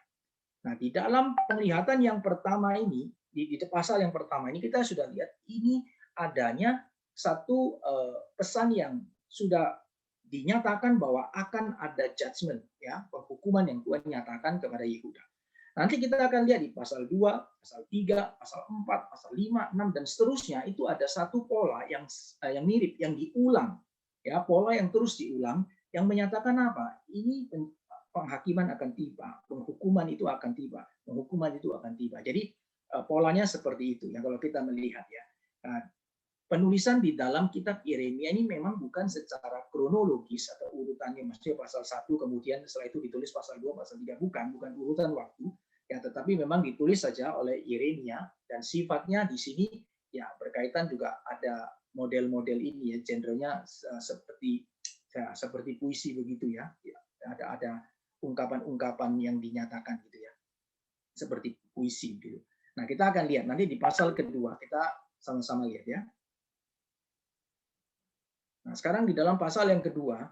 Nah, di dalam penglihatan yang pertama ini, di pasal yang pertama ini kita sudah lihat ini adanya satu pesan yang sudah dinyatakan bahwa akan ada judgment, ya penghukuman yang Tuhan nyatakan kepada Yehuda. Nanti kita akan lihat di pasal 2, pasal 3, pasal 4, pasal 5, 6 dan seterusnya itu ada satu pola yang mirip yang diulang. Ya, pola yang terus diulang yang menyatakan apa? Ini penghakiman akan tiba, penghukuman itu akan tiba, penghukuman itu akan tiba. Jadi polanya seperti itu ya kalau kita melihat ya. Nah, penulisan di dalam kitab Yeremia ini memang bukan secara kronologis atau urutannya, maksudnya pasal 1 kemudian setelah itu ditulis pasal 2, pasal 3, bukan urutan waktu ya, tetapi memang ditulis saja oleh Yeremia dan sifatnya di sini ya berkaitan juga ada model-model ini ya, genrenya seperti puisi begitu ya. Ada ungkapan-ungkapan yang dinyatakan gitu ya. Seperti puisi gitu. Nah, kita akan lihat nanti di pasal kedua, kita sama-sama lihat ya. Nah, sekarang di dalam pasal yang kedua,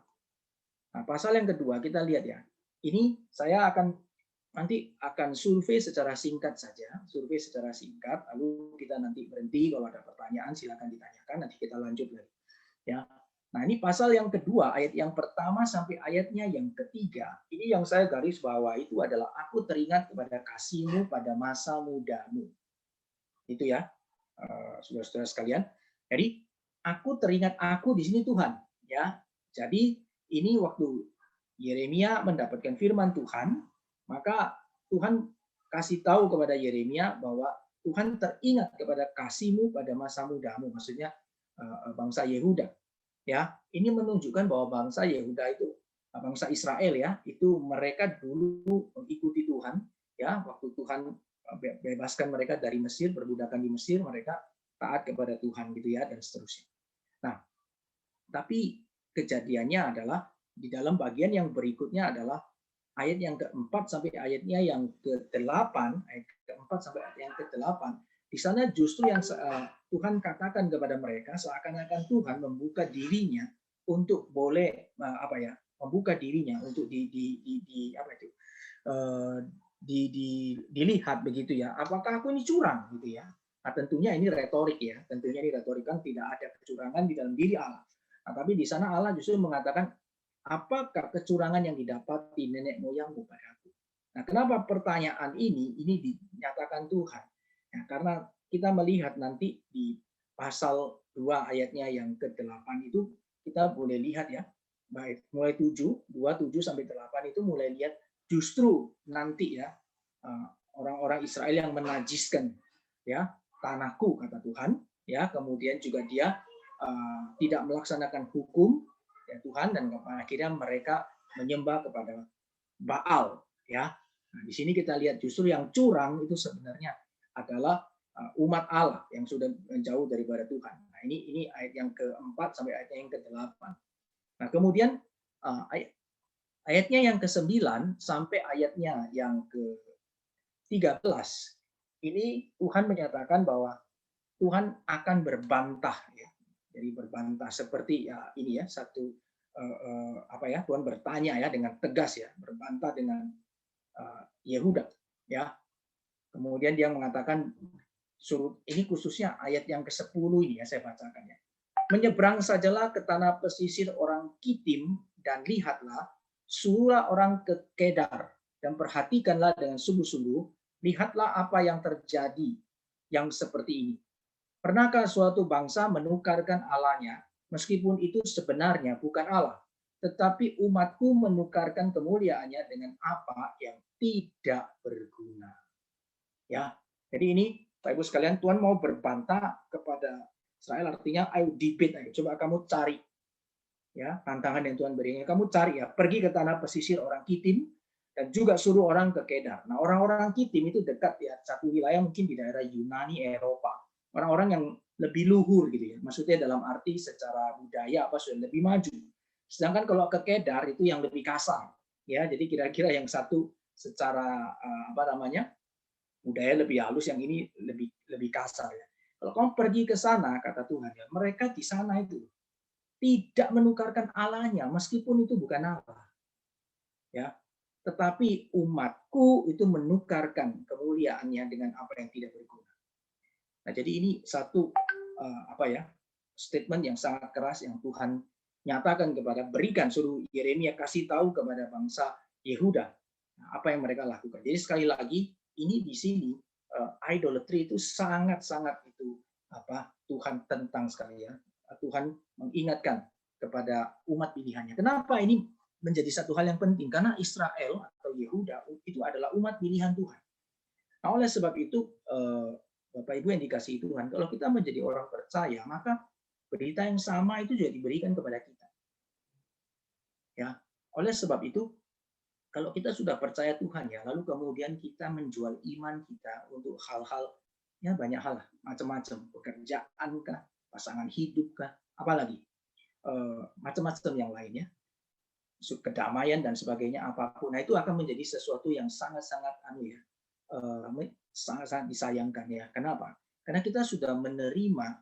kita lihat ya. Ini saya nanti akan survei secara singkat saja, lalu kita nanti berhenti kalau ada pertanyaan silakan ditanyakan, nanti kita lanjut lagi. Ya. Nah, ini pasal yang kedua, ayat yang pertama sampai ayatnya yang ketiga. Ini yang saya garis bawah itu adalah aku teringat kepada kasihmu pada masa mudamu. Itu ya, saudara-saudara sekalian. Jadi aku teringat, aku di sini Tuhan, ya. Jadi ini waktu Yeremia mendapatkan firman Tuhan, maka Tuhan kasih tahu kepada Yeremia bahwa Tuhan teringat kepada kasihmu pada masa mudamu, maksudnya bangsa Yehuda. Ya, ini menunjukkan bahwa bangsa Yehuda itu bangsa Israel ya, itu mereka dulu mengikuti Tuhan ya, waktu Tuhan bebaskan mereka dari Mesir, perbudakan di Mesir, mereka taat kepada Tuhan gitu ya dan seterusnya. Nah, tapi kejadiannya adalah di dalam bagian yang berikutnya adalah ayat yang keempat sampai ayatnya yang ke-8, ayat keempat sampai ayat yang ke-8, di sana justru yang Tuhan katakan kepada mereka seakan-akan Tuhan membuka dirinya untuk boleh membuka dirinya untuk dilihat begitu ya. Apakah aku ini curang gitu ya? Nah, tentunya ini retorik ya. Tentunya ini retorik, kan tidak ada kecurangan di dalam diri Allah. Nah, tapi di sana Allah justru mengatakan, apakah kecurangan yang didapati nenek moyangmu padaku? Nah, kenapa pertanyaan ini dinyatakan Tuhan? Ya, karena kita melihat nanti di pasal 2 ayatnya yang ke-8 itu kita boleh lihat ya, baik mulai 2, 7 sampai 8 itu mulai lihat justru nanti ya orang-orang Israel yang menajiskan ya tanahku kata Tuhan ya, kemudian juga dia tidak melaksanakan hukum ya Tuhan, dan akhirnya mereka menyembah kepada Baal ya. Nah, di sini kita lihat justru yang curang itu sebenarnya adalah umat Allah yang sudah menjauh daripada Tuhan. Nah, ini ayat yang ke-4 sampai ayat yang ke-8. Nah, kemudian ayatnya yang ke-9 sampai ayatnya yang ke-13 ini Tuhan menyatakan bahwa Tuhan akan berbantah ya. Jadi berbantah seperti ya ini ya satu Tuhan bertanya ya dengan tegas ya, berbantah dengan Yehuda ya. Kemudian dia mengatakan suruh, ini khususnya ayat yang ke-10 ini ya saya bacakan ya. Menyeberang sajalah ke tanah pesisir orang Kitim dan lihatlah, suruhlah orang ke Kedar dan perhatikanlah dengan sungguh-sungguh, lihatlah apa yang terjadi yang seperti ini. Pernahkah suatu bangsa menukarkan Allahnya, meskipun itu sebenarnya bukan Allah, tetapi umatku menukarkan kemuliaannya dengan apa yang tidak berguna. Ya, jadi ini Bapak Ibu sekalian, Tuhan mau berbantah kepada Israel, artinya ayo debate, ayo coba kamu cari, ya tantangan yang Tuhan berikan, kamu cari ya, pergi ke tanah pesisir orang Kitim dan juga suruh orang ke Kedar. Nah, orang-orang Kitim itu dekat ya, satu wilayah mungkin di daerah Yunani, Eropa, orang-orang yang lebih luhur gitu ya, maksudnya dalam arti secara budaya apa sudah lebih maju. Sedangkan kalau ke Kedar itu yang lebih kasar, ya, jadi kira-kira yang satu secara apa namanya budaya lebih halus, yang ini lebih kasar ya. Kalau kamu pergi ke sana, kata Tuhan ya, mereka di sana itu tidak menukarkan Allahnya, meskipun itu bukan Allah. Ya, tetapi umatku itu menukarkan kemuliaannya dengan apa yang tidak berguna. Nah, jadi ini satu apa ya, statement yang sangat keras yang Tuhan nyatakan kepada, berikan, suruh Yeremia kasih tahu kepada bangsa Yehuda apa yang mereka lakukan. Jadi sekali lagi ini di sini idolatry itu sangat-sangat itu apa Tuhan tentang sekali ya. Tuhan mengingatkan kepada umat pilihannya. Kenapa ini menjadi satu hal yang penting? Karena Israel atau Yehuda itu adalah umat pilihan Tuhan. Nah, oleh sebab itu Bapak Ibu yang dikasihi Tuhan, kalau kita menjadi orang percaya, maka berita yang sama itu juga diberikan kepada kita. Ya, oleh sebab itu kalau kita sudah percaya Tuhan ya, lalu kemudian kita menjual iman kita untuk hal-hal ya banyak hal lah, macam-macam, pekerjaan kah, pasangan hidup kah, apalagi macam-macam yang lainnya, kedamaian dan sebagainya apapun. Nah, itu akan menjadi sesuatu yang sangat-sangat sangat-sangat disayangkan ya. Kenapa? Karena kita sudah menerima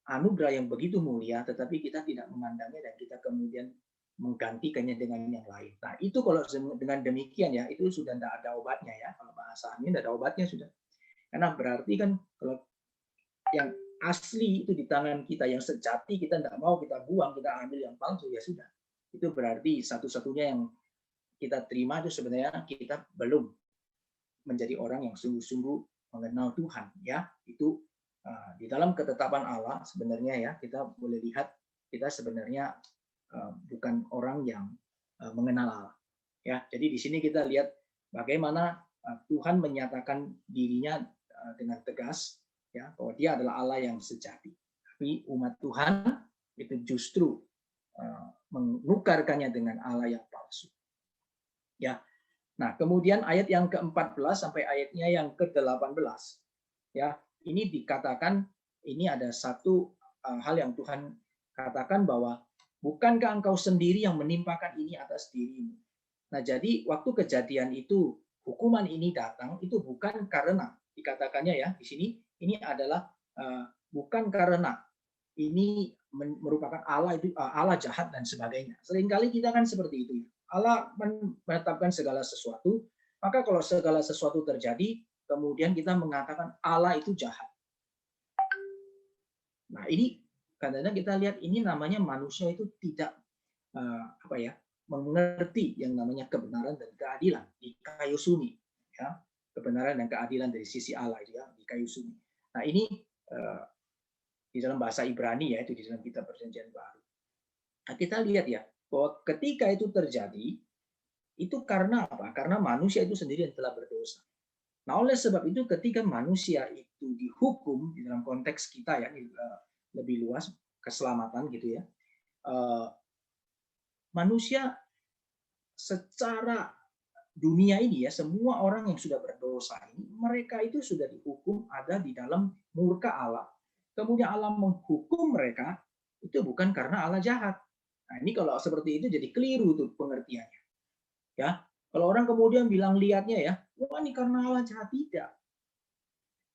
anugerah yang begitu mulia, tetapi kita tidak memandangnya dan kita kemudian menggantikannya dengan yang lain. Nah, itu kalau dengan demikian ya, itu sudah tidak ada obatnya ya. Kalau bahasanya tidak ada obatnya sudah. Karena berarti kan kalau yang asli itu di tangan kita, yang sejati kita tidak mau, kita buang, kita ambil yang palsu, ya sudah. Itu berarti satu-satunya yang kita terima itu sebenarnya kita belum menjadi orang yang sungguh-sungguh mengenal Tuhan ya. Itu di dalam ketetapan Allah sebenarnya ya, kita boleh lihat kita sebenarnya bukan orang yang mengenal Allah ya. Jadi di sini kita lihat bagaimana Tuhan menyatakan dirinya dengan tegas ya, bahwa dia adalah Allah yang sejati. Tapi umat Tuhan itu justru menukarkannya dengan Allah yang palsu. Ya. Nah, kemudian ayat yang ke-14 sampai ayatnya yang ke-18 ya, ini dikatakan, ini ada satu hal yang Tuhan katakan bahwa bukankah engkau sendiri yang menimpakan ini atas dirimu. Nah, jadi waktu kejadian itu hukuman ini datang itu bukan karena dikatakannya ya di sini, ini adalah bukan karena ini merupakan Allah itu Allah jahat dan sebagainya. Seringkali kita kan seperti itu. Allah menetapkan segala sesuatu, maka kalau segala sesuatu terjadi, kemudian kita mengatakan Allah itu jahat. Nah, ini kadang-kadang kita lihat ini namanya manusia itu tidak apa ya, mengerti yang namanya kebenaran dan keadilan di kayu suni ya, kebenaran dan keadilan dari sisi Allah ya di kayu suni. Nah, ini di dalam bahasa Ibrani ya, itu di dalam kitab Perjanjian Baru. Nah, kita lihat ya bahwa ketika itu terjadi itu karena apa? Karena manusia itu sendiri yang telah berdosa. Nah, oleh sebab itu ketika manusia itu dihukum di dalam konteks kita ya lebih luas keselamatan gitu ya, manusia secara dunia ini ya, semua orang yang sudah berdosa ini, mereka itu sudah dihukum ada di dalam murka Allah. Kemudian Allah menghukum mereka itu bukan karena Allah jahat. Nah, ini kalau seperti itu jadi keliru tuh pengertiannya. Ya, kalau orang kemudian bilang lihatnya ya, wah ini karena Allah jahat, tidak.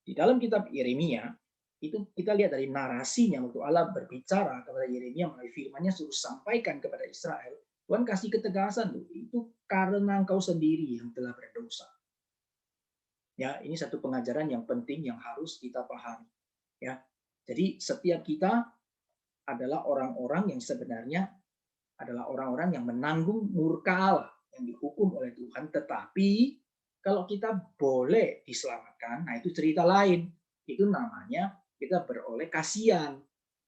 Di dalam kitab Yeremia itu kita lihat dari narasinya waktu Allah berbicara kepada Yeremia melalui firman-Nya suruh sampaikan kepada Israel, Tuhan kasih ketegasan tuh, itu karena engkau sendiri yang telah berdosa. Ya, ini satu pengajaran yang penting yang harus kita pahami. Ya, jadi setiap kita adalah orang-orang yang sebenarnya adalah orang-orang yang menanggung murka Allah yang dihukum oleh Tuhan. Tetapi kalau kita boleh diselamatkan, nah itu cerita lain. Itu namanya kita beroleh kasihan.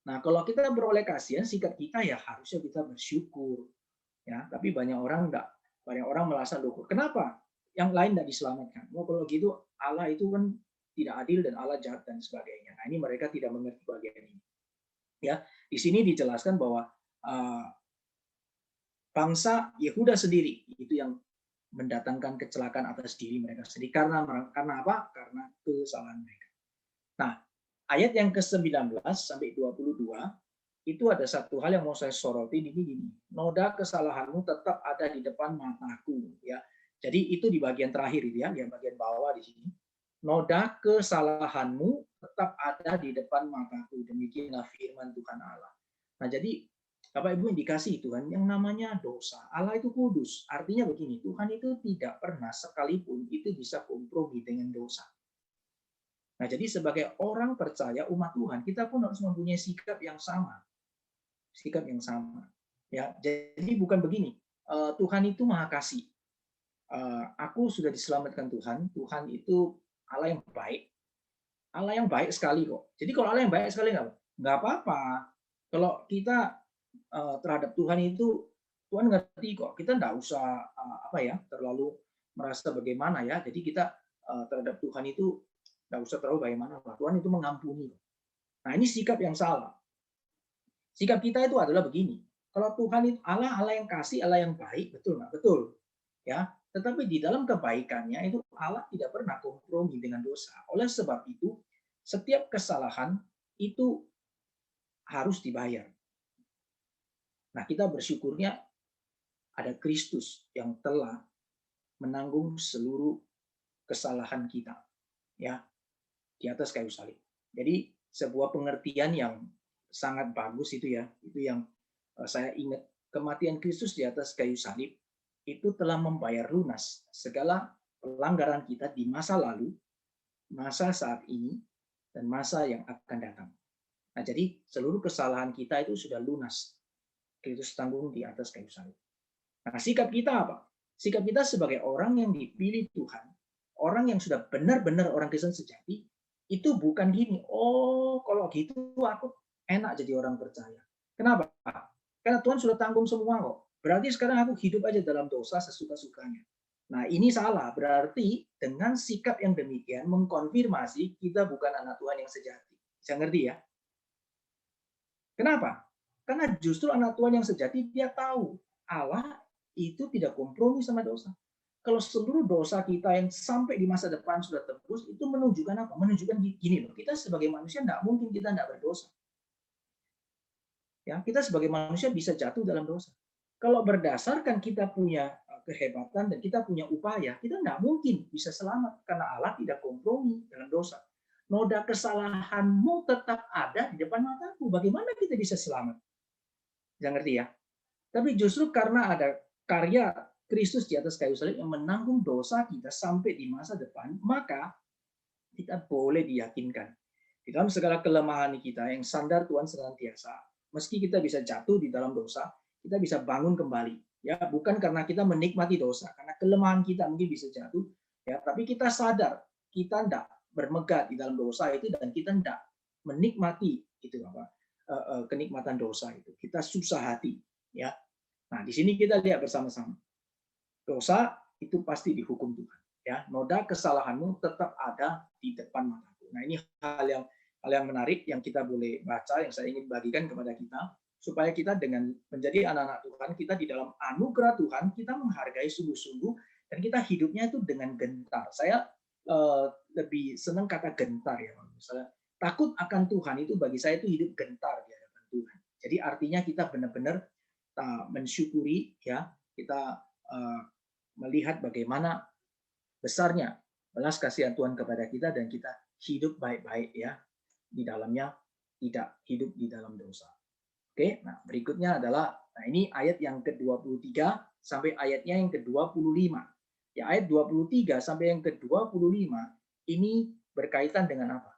Nah, kalau kita beroleh kasihan, sikap kita ya harusnya kita bersyukur. Ya, tapi banyak orang enggak. Banyak orang merasa, loh, kenapa yang lain tidak diselamatkan? Oh, kalau gitu Allah itu kan tidak adil dan Allah jahat dan sebagainya. Nah, ini mereka tidak mengerti bagian ini. Ya, di sini dijelaskan bahwa bangsa Yehuda sendiri itu yang mendatangkan kecelakaan atas diri mereka sendiri. Karena apa? Karena kesalahan mereka. Nah, ayat yang ke-19 sampai 22 itu ada satu hal yang mau saya soroti ini gini. Noda kesalahanmu tetap ada di depan mataku, ya. Jadi itu di bagian terakhir itu ya, yang bagian bawah di sini. Noda kesalahanmu tetap ada di depan mataku. Demikianlah firman Tuhan Allah. Nah, jadi Bapak Ibu yang dikasih Tuhan, yang namanya dosa. Allah itu kudus. Artinya begini, Tuhan itu tidak pernah sekalipun itu bisa kompromi dengan dosa. Nah, jadi sebagai orang percaya umat Tuhan, kita pun harus mempunyai sikap yang sama. Sikap yang sama. Ya, jadi bukan begini. Tuhan itu Maha Kasih. Aku sudah diselamatkan Tuhan. Tuhan itu Allah yang baik. Allah yang baik sekali kok. Jadi kalau Allah yang baik sekali nggak apa-apa. Kalau kita terhadap Tuhan itu Tuhan ngerti kok. Kita nggak usah terlalu merasa bagaimana ya. Jadi kita terhadap Tuhan itu nggak usah terlalu bagaimana. Tuhan itu mengampuni. Nah, ini sikap yang salah. Sikap kita itu adalah begini. Kalau Tuhan itu Allah yang kasih, Allah yang baik, betul nggak? Betul. Ya. Tetapi di dalam kebaikannya itu Allah tidak pernah kompromi dengan dosa. Oleh sebab itu, setiap kesalahan itu harus dibayar. Nah, kita bersyukurnya ada Kristus yang telah menanggung seluruh kesalahan kita, ya, di atas kayu salib. Jadi sebuah pengertian yang sangat bagus itu ya, itu yang saya ingat, kematian Kristus di atas kayu salib itu telah membayar lunas segala pelanggaran kita di masa lalu, masa saat ini, dan masa yang akan datang. Nah, jadi seluruh kesalahan kita itu sudah lunas. Kristus tanggung di atas kayu salib. Nah, sikap kita apa? Sikap kita sebagai orang yang dipilih Tuhan, orang yang sudah benar-benar orang Kristen sejati, itu bukan gini, oh kalau gitu aku enak jadi orang percaya. Kenapa? Karena Tuhan sudah tanggung semua kok. Berarti sekarang aku hidup aja dalam dosa sesuka-sukanya. Nah, ini salah. Berarti dengan sikap yang demikian mengkonfirmasi kita bukan anak Tuhan yang sejati. Bisa ngerti ya? Kenapa? Karena justru anak Tuhan yang sejati dia tahu Allah itu tidak kompromi sama dosa. Kalau seluruh dosa kita yang sampai di masa depan sudah tebus, itu menunjukkan apa? Menunjukkan gini loh, kita sebagai manusia tidak mungkin kita tidak berdosa. Ya, kita sebagai manusia bisa jatuh dalam dosa. Kalau berdasarkan kita punya kehebatan dan kita punya upaya, kita tidak mungkin bisa selamat karena Allah tidak kompromi dengan dosa. Noda kesalahanmu tetap ada di depan mataku. Bagaimana kita bisa selamat? Jangan ngerti ya. Tapi justru karena ada karya Kristus di atas kayu salib yang menanggung dosa kita sampai di masa depan, maka kita boleh diyakinkan di dalam segala kelemahan kita yang sandar Tuhan senantiasa. Meski kita bisa jatuh di dalam dosa, kita bisa bangun kembali. Ya, bukan karena kita menikmati dosa, karena kelemahan kita mungkin bisa jatuh, ya, tapi kita sadar kita tidak bermegah di dalam dosa itu dan kita tidak menikmati itu kenikmatan dosa itu. Kita susah hati, ya. Nah, di sini kita lihat bersama-sama. Dosa itu pasti dihukum Tuhan. Ya, noda kesalahanmu tetap ada di depan mataku. Nah, ini hal yang menarik yang kita boleh baca, yang saya ingin bagikan kepada kita, supaya kita dengan menjadi anak-anak Tuhan, kita di dalam anugerah Tuhan, kita menghargai sungguh-sungguh, dan kita hidupnya itu dengan gentar. Saya lebih senang kata gentar ya. Misalnya, takut akan Tuhan itu bagi saya itu hidup gentar di hadapan Tuhan. Jadi artinya kita benar-benar mensyukuri, ya, kita melihat bagaimana besarnya belas kasihan Tuhan kepada kita dan kita hidup baik-baik ya di dalamnya, tidak hidup di dalam dosa. Oke, nah berikutnya adalah ini ayat yang ke-23 sampai ayatnya yang ke-25. Ya, ayat 23 sampai yang ke-25 ini berkaitan dengan apa?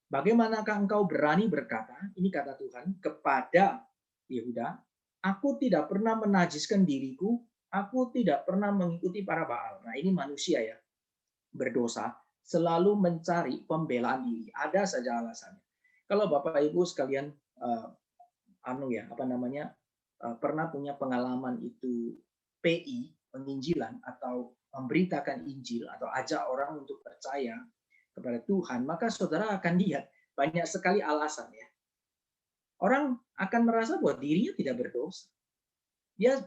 Bagaimanakah engkau berani berkata, ini kata Tuhan kepada Yehuda, aku tidak pernah menajiskan diriku, aku tidak pernah mengikuti para Baal. Nah, ini manusia ya, berdosa, selalu mencari pembelaan diri. Ada saja alasannya. Kalau Bapak Ibu sekalian pernah punya pengalaman itu PI, penginjilan atau memberitakan Injil atau ajak orang untuk percaya kepada Tuhan, maka saudara akan lihat banyak sekali alasan ya. Orang akan merasa bahwa dirinya tidak berdosa. Dia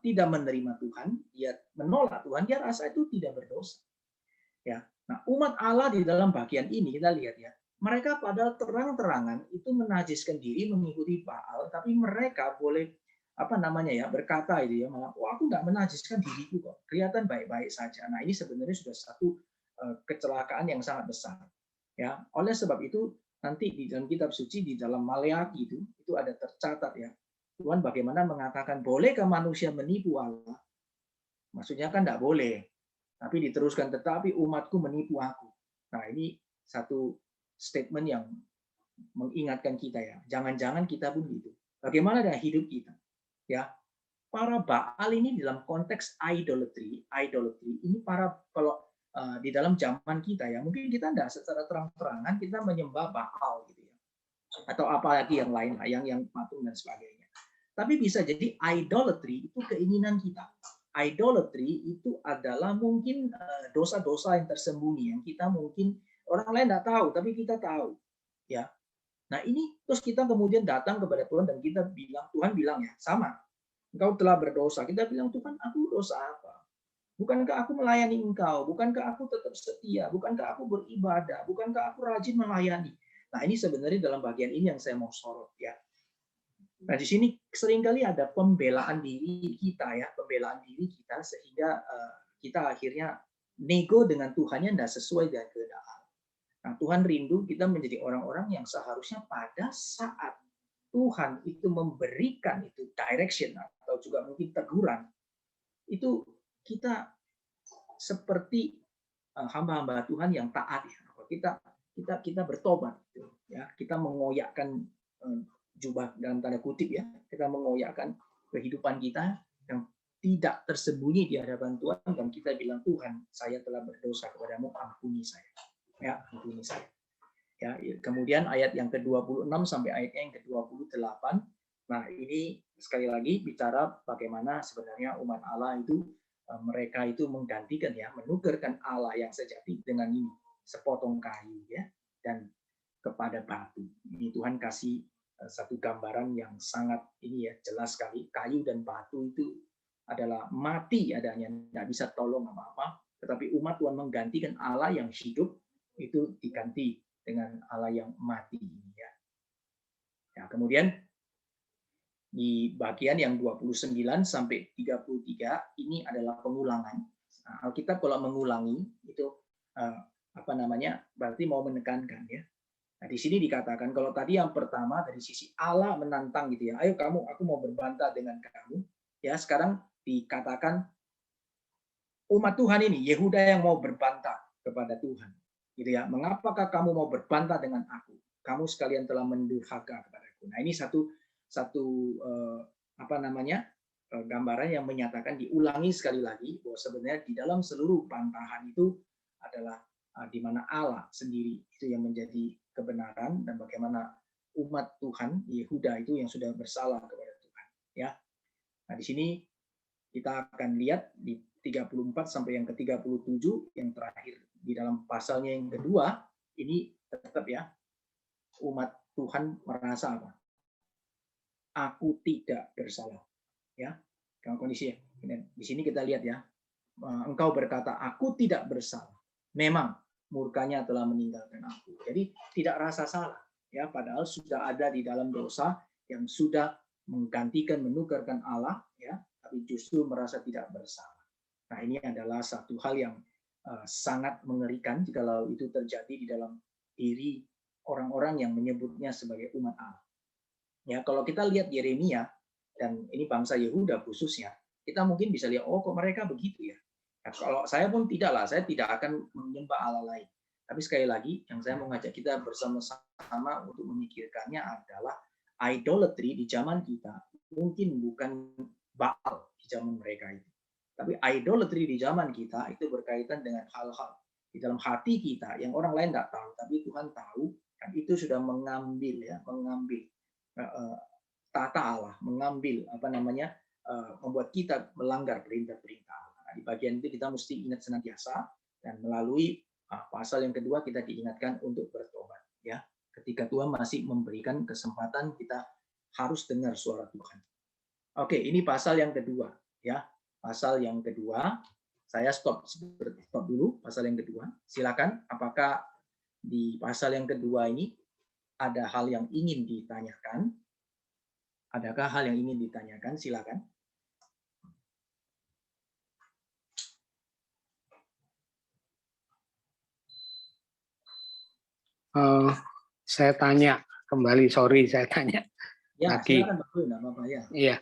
tidak menerima Tuhan, dia menolak Tuhan, dia rasa itu tidak berdosa. Ya. Nah, umat Allah di dalam bagian ini kita lihat ya, mereka padahal terang-terangan itu menajiskan diri mengikuti Baal, tapi mereka boleh berkata itu ya, aku nggak menajiskan diriku kok, kelihatan baik-baik saja. Nah, ini sebenarnya sudah satu kecelakaan yang sangat besar. Ya, oleh sebab itu nanti di dalam kitab suci di dalam Maleakhi itu ada tercatat ya, Tuhan bagaimana mengatakan bolehkah manusia menipu Allah? Maksudnya kan nggak boleh. Tapi diteruskan, tetapi umatku menipu aku. Nah, ini satu statement yang mengingatkan kita ya. Jangan-jangan kita pun gitu. Bagaimana dengan hidup kita? Ya, para Baal ini dalam konteks idolatry ini kalau di dalam zaman kita ya, mungkin kita enggak secara terang-terangan kita menyembah Baal gitu ya. Atau apalagi yang lain yang patung dan sebagainya. Tapi bisa jadi idolatry itu keinginan kita. Idolatry itu adalah mungkin dosa-dosa yang tersembunyi yang kita mungkin orang lain tidak tahu, tapi kita tahu, ya. Nah ini terus kita kemudian datang kepada Tuhan dan kita bilang, Tuhan bilang ya sama, engkau telah berdosa. Kita bilang, Tuhan aku dosa apa? Bukankah aku melayani engkau? Bukankah aku tetap setia? Bukankah aku beribadah? Bukankah aku rajin melayani? Nah ini sebenarnya dalam bagian ini yang saya mau sorot ya. Nah, di sini seringkali ada pembelaan diri kita ya, pembelaan diri kita sehingga kita akhirnya nego dengan Tuhan yang tidak sesuai dengan kehendak Allah. Nah, Tuhan rindu kita menjadi orang-orang yang seharusnya pada saat Tuhan itu memberikan itu direction atau juga mungkin teguran, itu kita seperti hamba-hamba Tuhan yang taat ya. Kita bertobat ya, kita mengoyakkan jubah dalam tanda kutip ya, kita mengoyakkan kehidupan kita yang tidak tersembunyi di hadapan Tuhan dan kita bilang, Tuhan saya telah berdosa kepadamu, ampuni saya ya, ampuni saya ya. Kemudian ayat yang ke-26 sampai ayat yang ke-28, nah ini sekali lagi bicara bagaimana sebenarnya umat Allah itu mereka itu menggantikan ya, menukarkan Allah yang sejati dengan ini sepotong kayu ya dan kepada batu. Ini Tuhan kasih satu gambaran yang sangat ini ya, jelas sekali. Kayu dan batu itu adalah mati adanya, tidak bisa tolong apa-apa. Tetapi umat Tuhan menggantikan Allah yang hidup itu diganti dengan Allah yang mati ya. Ya, kemudian di bagian yang 29 sampai 33 ini adalah pengulangan. Nah, Alkitab kalau mengulangi itu berarti mau menekankan ya. Nah, di sini dikatakan kalau tadi yang pertama dari sisi Allah menantang gitu ya, ayo kamu, aku mau berbantah dengan kamu. Ya, sekarang dikatakan umat Tuhan ini, Yehuda yang mau berbantah kepada Tuhan. Gitu ya. Mengapakah kamu mau berbantah dengan aku? Kamu sekalian telah mendurhaka kepadaku. Nah, ini satu gambaran yang menyatakan diulangi sekali lagi bahwa sebenarnya di dalam seluruh bantahan itu adalah di mana Allah sendiri itu yang menjadi kebenaran dan bagaimana umat Tuhan Yehuda itu yang sudah bersalah kepada Tuhan ya. Nah, di sini kita akan lihat di 34 sampai yang ke-37 yang terakhir di dalam pasalnya yang kedua ini tetap ya, umat Tuhan merasa apa? Aku tidak bersalah ya. Kalau kondisi di sini kita lihat ya, engkau berkata aku tidak bersalah. Memang murkanya telah meninggalkan aku. Jadi tidak rasa salah ya, padahal sudah ada di dalam dosa yang sudah menggantikan menukarkan Allah ya, tapi justru merasa tidak bersalah. Nah, ini adalah satu hal yang sangat mengerikan jikalau itu terjadi di dalam diri orang-orang yang menyebutnya sebagai umat Allah. Ya, kalau kita lihat Yeremia dan ini bangsa Yehuda khususnya, kita mungkin bisa lihat oh kok mereka begitu ya. Nah, kalau saya pun tidaklah, saya tidak akan menyembah Allah lain. Tapi sekali lagi, yang saya mau ngajak kita bersama-sama untuk memikirkannya adalah idolatry di zaman kita mungkin bukan Baal di zaman mereka itu. Tapi idolatry di zaman kita itu berkaitan dengan hal-hal di dalam hati kita yang orang lain tidak tahu, tapi Tuhan tahu, dan itu sudah mengambil tata Allah, mengambil membuat kita melanggar perintah-perintah Allah. Nah, di bagian itu kita mesti ingat senantiasa, dan melalui pasal yang kedua kita diingatkan untuk bertobat. Ya, ketika Tuhan masih memberikan kesempatan, kita harus dengar suara Tuhan. Oke, ini pasal yang kedua. Ya, pasal yang kedua. Saya stop dulu pasal yang kedua. Silakan, apakah di pasal yang kedua ini ada hal yang ingin ditanyakan? Adakah hal yang ingin ditanyakan? Silakan. Saya tanya kembali, sorry saya tanya Ya, lagi. silakan Pak Bro, enggak apa-apa ya. Iya.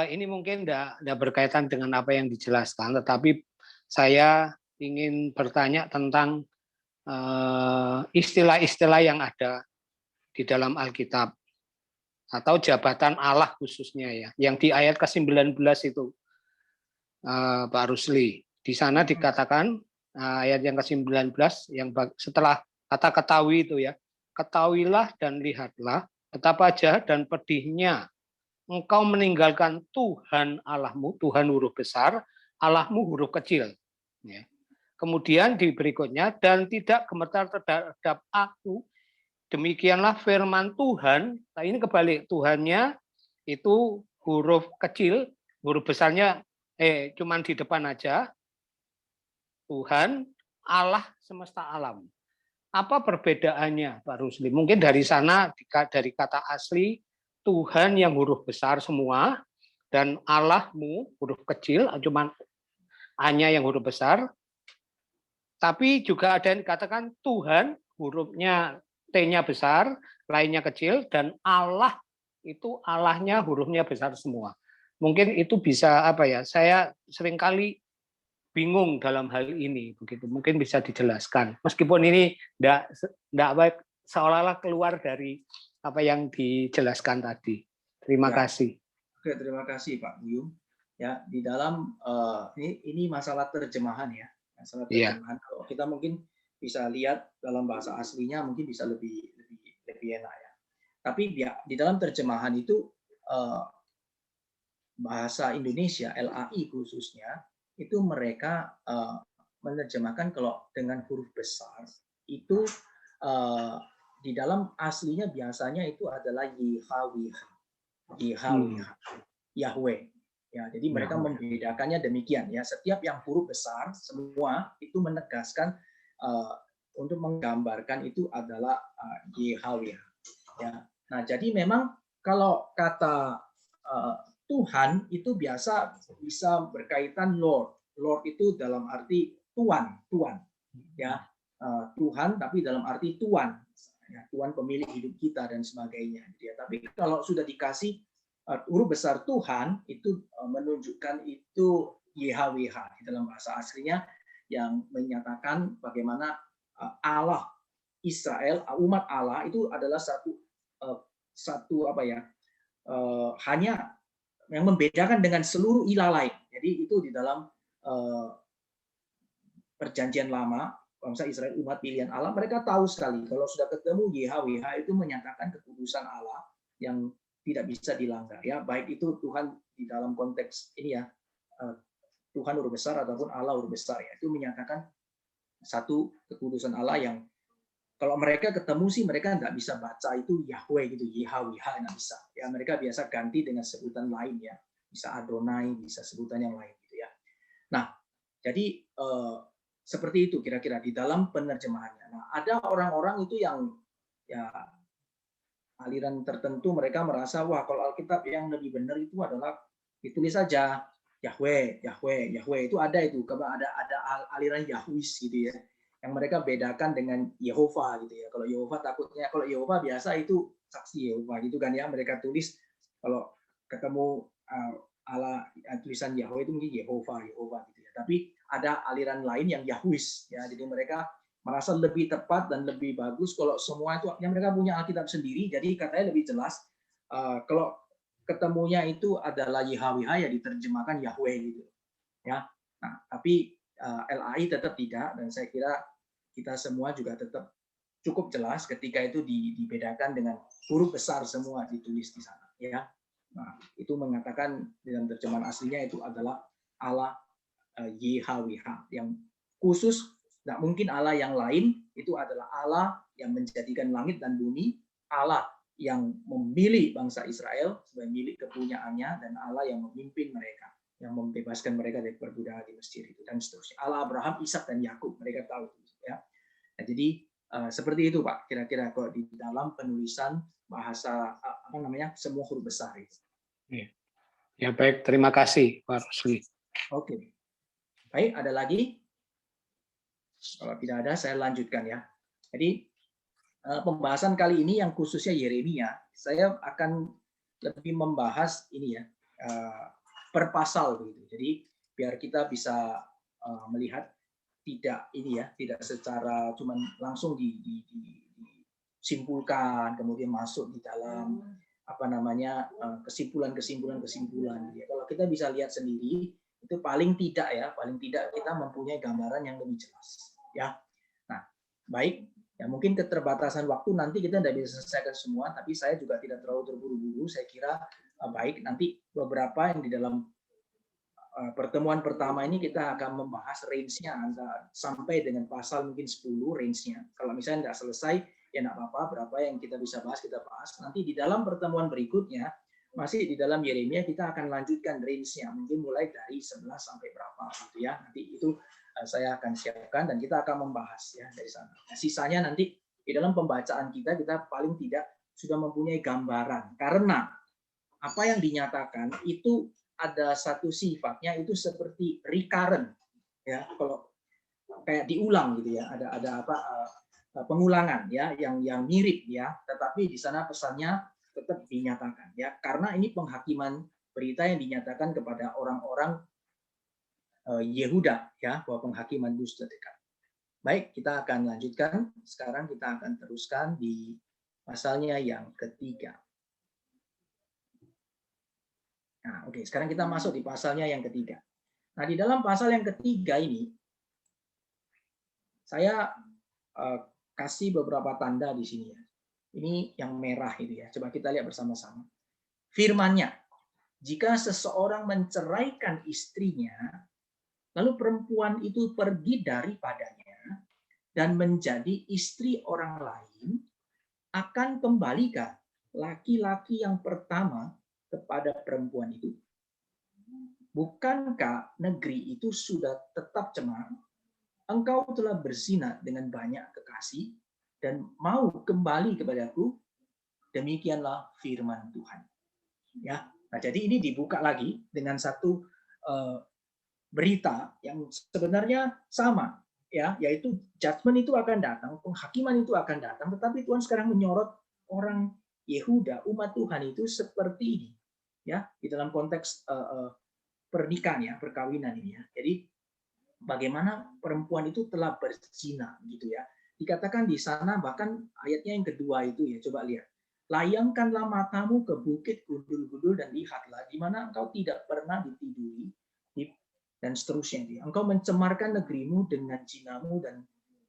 Ini mungkin tidak berkaitan dengan apa yang dijelaskan, tetapi saya ingin bertanya tentang istilah-istilah yang ada di dalam Alkitab atau jabatan Allah khususnya ya, yang di ayat ke-19 itu, Pak Rusli. Di sana dikatakan ayat yang ke-19 yang setelah kata ketahui itu ya, ketahuilah dan lihatlah betapa jahat dan pedihnya engkau meninggalkan Tuhan Allahmu, Tuhan huruf besar, Allahmu huruf kecil. Ya. Kemudian di berikutnya, dan tidak gemetar terhadap aku, demikianlah firman Tuhan. Nah ini kebalik, Tuhannya itu huruf kecil, huruf besarnya cuman di depan aja, Tuhan Allah semesta alam. Apa perbedaannya Pak Rusli? Mungkin dari sana, dari kata asli, Tuhan yang huruf besar semua, dan Allahmu huruf kecil, cuman hanya yang huruf besar. Tapi juga ada yang dikatakan Tuhan, hurufnya T-nya besar, lainnya kecil, dan Allah itu Allahnya hurufnya besar semua. Mungkin itu bisa apa ya? Saya seringkali bingung dalam hal ini, begitu. Mungkin bisa dijelaskan. Meskipun ini tidak baik, seolah-olah keluar dari apa yang dijelaskan tadi. Terima kasih. Oke, terima kasih Pak Buyung. Ya, di dalam ini masalah terjemahan ya. Masalah terjemahan. Yeah. Kalau kita mungkin bisa lihat dalam bahasa aslinya mungkin bisa lebih enak ya. Tapi di dalam terjemahan itu bahasa Indonesia, LAI khususnya, itu mereka menerjemahkan kalau dengan huruf besar itu di dalam aslinya biasanya itu adalah Yahweh. Ya, jadi mereka membedakannya demikian ya. Setiap yang huruf besar semua itu menegaskan untuk menggambarkan itu adalah Yahweh. Ya. Nah, jadi memang kalau kata Tuhan itu biasa bisa berkaitan Lord. Lord itu dalam arti Tuan. Ya, Tuhan tapi dalam arti Tuan. Ya, Tuhan pemilik hidup kita dan sebagainya. Ya, tapi kalau sudah dikasih huruf besar Tuhan itu menunjukkan itu YHWH di dalam bahasa aslinya yang menyatakan bagaimana Allah Israel, umat Allah itu adalah satu apa ya? Hanya yang membedakan dengan seluruh ilah lain. Jadi itu di dalam perjanjian lama, bangsa Israel umat pilihan Allah, mereka tahu sekali kalau sudah ketemu YHWH itu menyatakan kekudusan Allah yang tidak bisa dilanggar ya, baik itu Tuhan di dalam konteks ini ya, Tuhan huruf besar ataupun Allah huruf besar ya, itu menyatakan satu kekudusan Allah yang kalau mereka ketemu sih mereka nggak bisa baca itu Yahweh gitu, YHWH nggak bisa. Ya mereka biasa ganti dengan sebutan lain ya, bisa Adonai, bisa sebutan yang lain gitu ya. Nah, jadi seperti itu kira-kira di dalam penerjemahannya. Nah, ada orang-orang itu yang ya aliran tertentu mereka merasa wah kalau Alkitab yang lebih benar itu adalah ditulis saja Yahweh itu ada itu, karena ada aliran Yahwis gitu ya, yang mereka bedakan dengan Yehova gitu ya. Kalau Yehova takutnya, kalau Yehova biasa itu saksi Yehova gitu kan ya, mereka tulis kalau ketemu Allah tulisan Yahweh itu mungkin Yehova gitu ya. Tapi ada aliran lain yang Yahwis ya, jadi mereka merasa lebih tepat dan lebih bagus kalau semua itu yang mereka punya Alkitab sendiri, jadi katanya lebih jelas kalau ketemunya itu adalah YHWH ya diterjemahkan Yahweh gitu ya. Nah, tapi LAI tetap tidak, dan saya kira kita semua juga tetap cukup jelas ketika itu dibedakan dengan huruf besar semua ditulis di sana, ya. Nah, itu mengatakan dalam terjemahan aslinya itu adalah Allah YHWH yang khusus, nggak mungkin Allah yang lain, itu adalah Allah yang menjadikan langit dan bumi, Allah yang memilih bangsa Israel sebagai milik kepunyaannya, dan Allah yang memimpin mereka, yang membebaskan mereka dari perbudakan di Mesir itu, dan seterusnya. Allah Abraham, Ishak dan Yakub, mereka tahu, ya. Nah, jadi seperti itu Pak, kira-kira kalau di dalam penulisan bahasa semua huruf besar itu. Ya baik, terima kasih Pak Rusli. Oke, baik, ada lagi? Kalau tidak ada, saya lanjutkan ya. Jadi pembahasan kali ini yang khususnya Yeremia, saya akan lebih membahas ini ya, per pasal begitu. Jadi biar kita bisa melihat tidak ini ya, tidak secara cuman langsung disimpulkan kemudian masuk di dalam kesimpulan. Kalau kita bisa lihat sendiri itu paling tidak kita mempunyai gambaran yang lebih jelas ya. Nah, baik ya, mungkin keterbatasan waktu nanti kita tidak bisa selesaikan semua, tapi saya juga tidak terlalu terburu-buru. Saya kira baik nanti beberapa yang di dalam pertemuan pertama ini kita akan membahas range-nya sampai dengan pasal mungkin 10 range-nya. Kalau misalnya tidak selesai, ya tidak apa-apa, berapa yang kita bisa bahas, kita bahas. Nanti di dalam pertemuan berikutnya, masih di dalam Yeremia, kita akan lanjutkan range-nya. Mungkin mulai dari 11 sampai berapa. Gitu ya. Nanti itu saya akan siapkan dan kita akan membahas ya dari sana. Nah, sisanya nanti di dalam pembacaan kita paling tidak sudah mempunyai gambaran. Karena apa yang dinyatakan itu ada satu sifatnya itu seperti recurrent ya, kalau kayak diulang gitu ya, ada pengulangan ya yang mirip ya, tetapi di sana pesannya tetap dinyatakan ya, karena ini penghakiman berita yang dinyatakan kepada orang-orang Yehuda ya, bahwa penghakiman itu sudah dekat. Baik, kita akan lanjutkan. Sekarang kita akan teruskan di pasalnya yang ketiga. Nah, oke, sekarang kita masuk di pasalnya yang ketiga. Nah, di dalam pasal yang ketiga ini, saya kasih beberapa tanda di sini ya. Ini yang merah itu ya. Coba kita lihat bersama-sama. Firman-Nya, jika seseorang menceraikan istrinya, lalu perempuan itu pergi daripadanya dan menjadi istri orang lain, akan kembalikan laki-laki yang pertama kepada perempuan itu. Bukankah negeri itu sudah tetap cemar? Engkau telah berzina dengan banyak kekasih dan mau kembali kepadaku. Demikianlah firman Tuhan. Ya, nah jadi ini dibuka lagi dengan satu berita yang sebenarnya sama, ya, yaitu judgment itu akan datang, penghakiman itu akan datang, tetapi Tuhan sekarang menyorot orang Yehuda, umat Tuhan itu seperti ini, ya, di dalam konteks pernikahan ya, perkawinan ini ya. Jadi bagaimana perempuan itu telah berzina gitu ya. Dikatakan di sana bahkan ayatnya yang kedua itu ya, coba lihat. Layangkanlah matamu ke bukit gundul-gundul dan lihatlah di mana engkau tidak pernah ditiduri dan seterusnya. Engkau mencemarkan negerimu dengan zinamu dan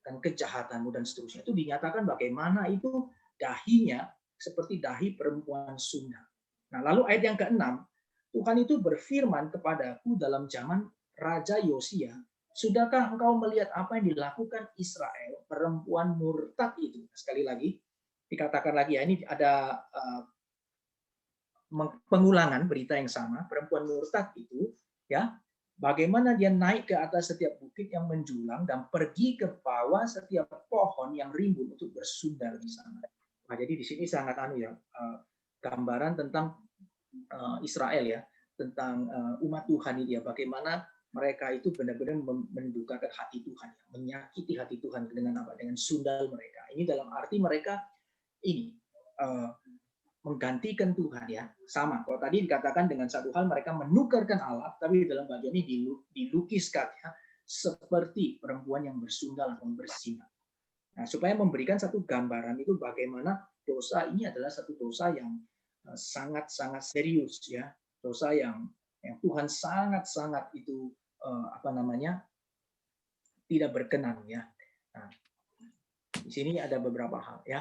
kejahatanmu dan seterusnya. Itu dinyatakan bagaimana itu dahinya seperti dahi perempuan Sunda. Nah, lalu ayat yang ke-6, Tuhan itu berfirman kepadaku dalam zaman Raja Yosia, sudahkah engkau melihat apa yang dilakukan Israel, perempuan murtad itu? Sekali lagi, dikatakan lagi ya, ini ada pengulangan berita yang sama, perempuan murtad itu, ya, bagaimana dia naik ke atas setiap bukit yang menjulang dan pergi ke bawah setiap pohon yang rimbun untuk bersundal di sana. Nah, jadi di sini sangat gambaran tentang Israel ya, tentang umat Tuhan ini ya, bagaimana mereka itu benar-benar mendukakan hati Tuhan, menyakiti hati Tuhan dengan apa? Dengan sundal mereka. Ini dalam arti mereka ini menggantikan Tuhan ya, sama. Kalau tadi dikatakan dengan satu hal mereka menukarkan Allah, tapi dalam bagian ini dilukiskan ya, seperti perempuan yang bersundal atau berzina. Nah, supaya memberikan satu gambaran itu bagaimana dosa ini adalah satu dosa yang sangat-sangat serius ya, dosa yang Tuhan sangat-sangat itu tidak berkenan ya. Nah, di sini ada beberapa hal ya.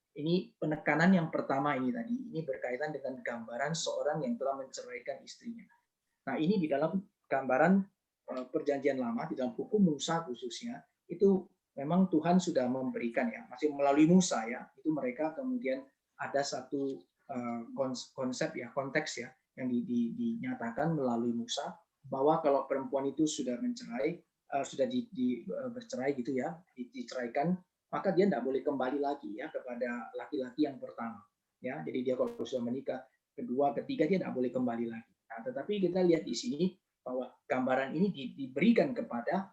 Ini penekanan yang pertama ini tadi, ini berkaitan dengan gambaran seorang yang telah menceraikan istrinya. Nah, ini di dalam gambaran perjanjian lama, di dalam hukum Musa khususnya, itu memang Tuhan sudah memberikan ya, masih melalui Musa ya, itu mereka kemudian ada satu konsep ya, konteks ya, yang dinyatakan melalui Musa, bahwa kalau perempuan itu sudah mencerai, sudah bercerai gitu ya, diceraikan, maka dia tidak boleh kembali lagi ya kepada laki-laki yang pertama. Ya, jadi dia kalau sudah menikah kedua, ketiga dia tidak boleh kembali lagi. Nah, tetapi kita lihat di sini bahwa gambaran ini diberikan kepada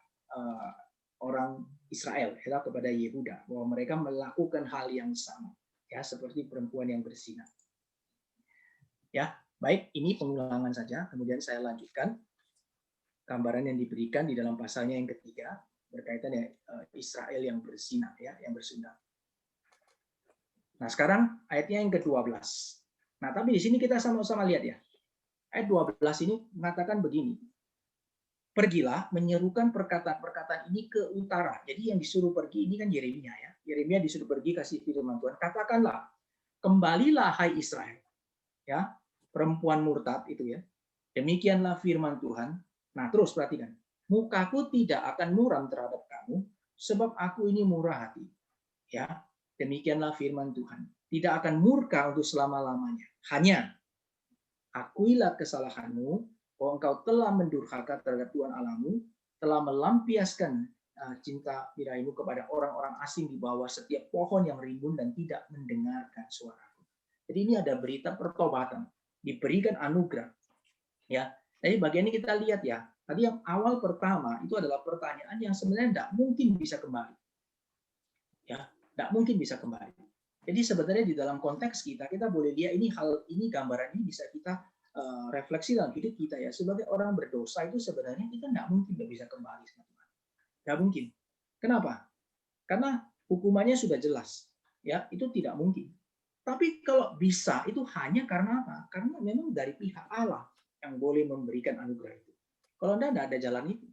orang Israel, ya, kepada Yehuda, bahwa mereka melakukan hal yang sama, ya, seperti perempuan yang berzina. Ya, baik, ini pengulangan saja. Kemudian saya lanjutkan gambaran yang diberikan di dalam pasalnya yang ketiga berkaitan dengan Israel yang berzina, ya, yang bersunnah. Nah, sekarang ayatnya yang ke-12. Nah, tapi di sini kita sama-sama lihat ya. Ayat 12 ini mengatakan begini. Pergilah menyerukan perkataan-perkataan ini ke utara. Jadi yang disuruh pergi ini kan Yeremia ya. Yeremia disuruh pergi kasih firman Tuhan. Katakanlah, kembalilah hai Israel. Ya, perempuan murtad itu ya. Demikianlah firman Tuhan. Nah, terus perhatikan. Mukaku tidak akan muram terhadap kamu, sebab aku ini murah hati. Ya, demikianlah firman Tuhan. Tidak akan murka untuk selama-lamanya. Hanya akuilah kesalahanmu, bahwa engkau telah mendurhaka terhadap Tuhan Allahmu, telah melampiaskan cinta birahimu kepada orang-orang asing di bawah setiap pohon yang rimbun dan tidak mendengarkan suaraku. Jadi ini ada berita pertobatan, diberikan anugerah. Ya, jadi bagian ini kita lihat ya. Tadi yang awal pertama itu adalah pertanyaan yang sebenarnya tidak mungkin bisa kembali. Ya, tidak mungkin bisa kembali. Jadi sebenarnya di dalam konteks kita boleh lihat ini hal ini, gambaran ini bisa kita refleksi dalam hidup kita ya. Sebagai orang berdosa itu sebenarnya kita tidak mungkin bisa kembali sama Tuhan. Tidak mungkin. Kenapa? Karena hukumannya sudah jelas. Ya, itu tidak mungkin. Tapi kalau bisa itu hanya karena apa? Karena memang dari pihak Allah yang boleh memberikan anugerah itu. Kalau tidak ada jalan itu.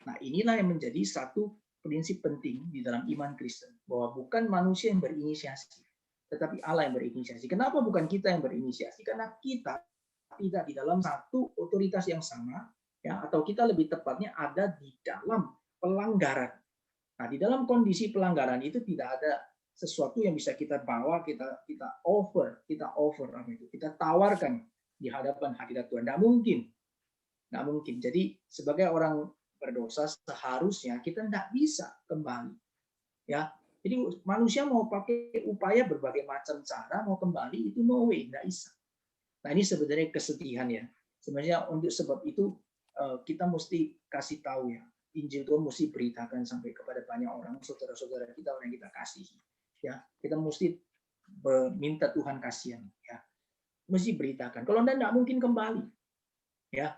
Nah, inilah yang menjadi satu prinsip penting di dalam iman Kristen, bahwa bukan manusia yang berinisiasi, tetapi Allah yang berinisiasi. Kenapa bukan kita yang berinisiasi? Karena kita tidak di dalam satu otoritas yang sama, ya, atau kita lebih tepatnya ada di dalam pelanggaran. Nah, di dalam kondisi pelanggaran itu tidak ada sesuatu yang bisa kita bawa, kita offer apa itu, kita tawarkan di hadapan hadirat Tuhan. Nggak mungkin. Jadi sebagai orang berdosa seharusnya kita nggak bisa kembali. Ya, jadi manusia mau pakai upaya berbagai macam cara mau kembali itu no way, nggak bisa. Nah, ini sebenarnya kesedihan ya. Sebenarnya untuk sebab itu kita mesti kasih tahu ya. Injil Tuhan mesti beritakan sampai kepada banyak orang, saudara-saudara kita, orang yang kita kasihi. Ya, kita mesti minta Tuhan kasihan. Ya, mesti beritakan. Kalau tidak mungkin kembali. Ya,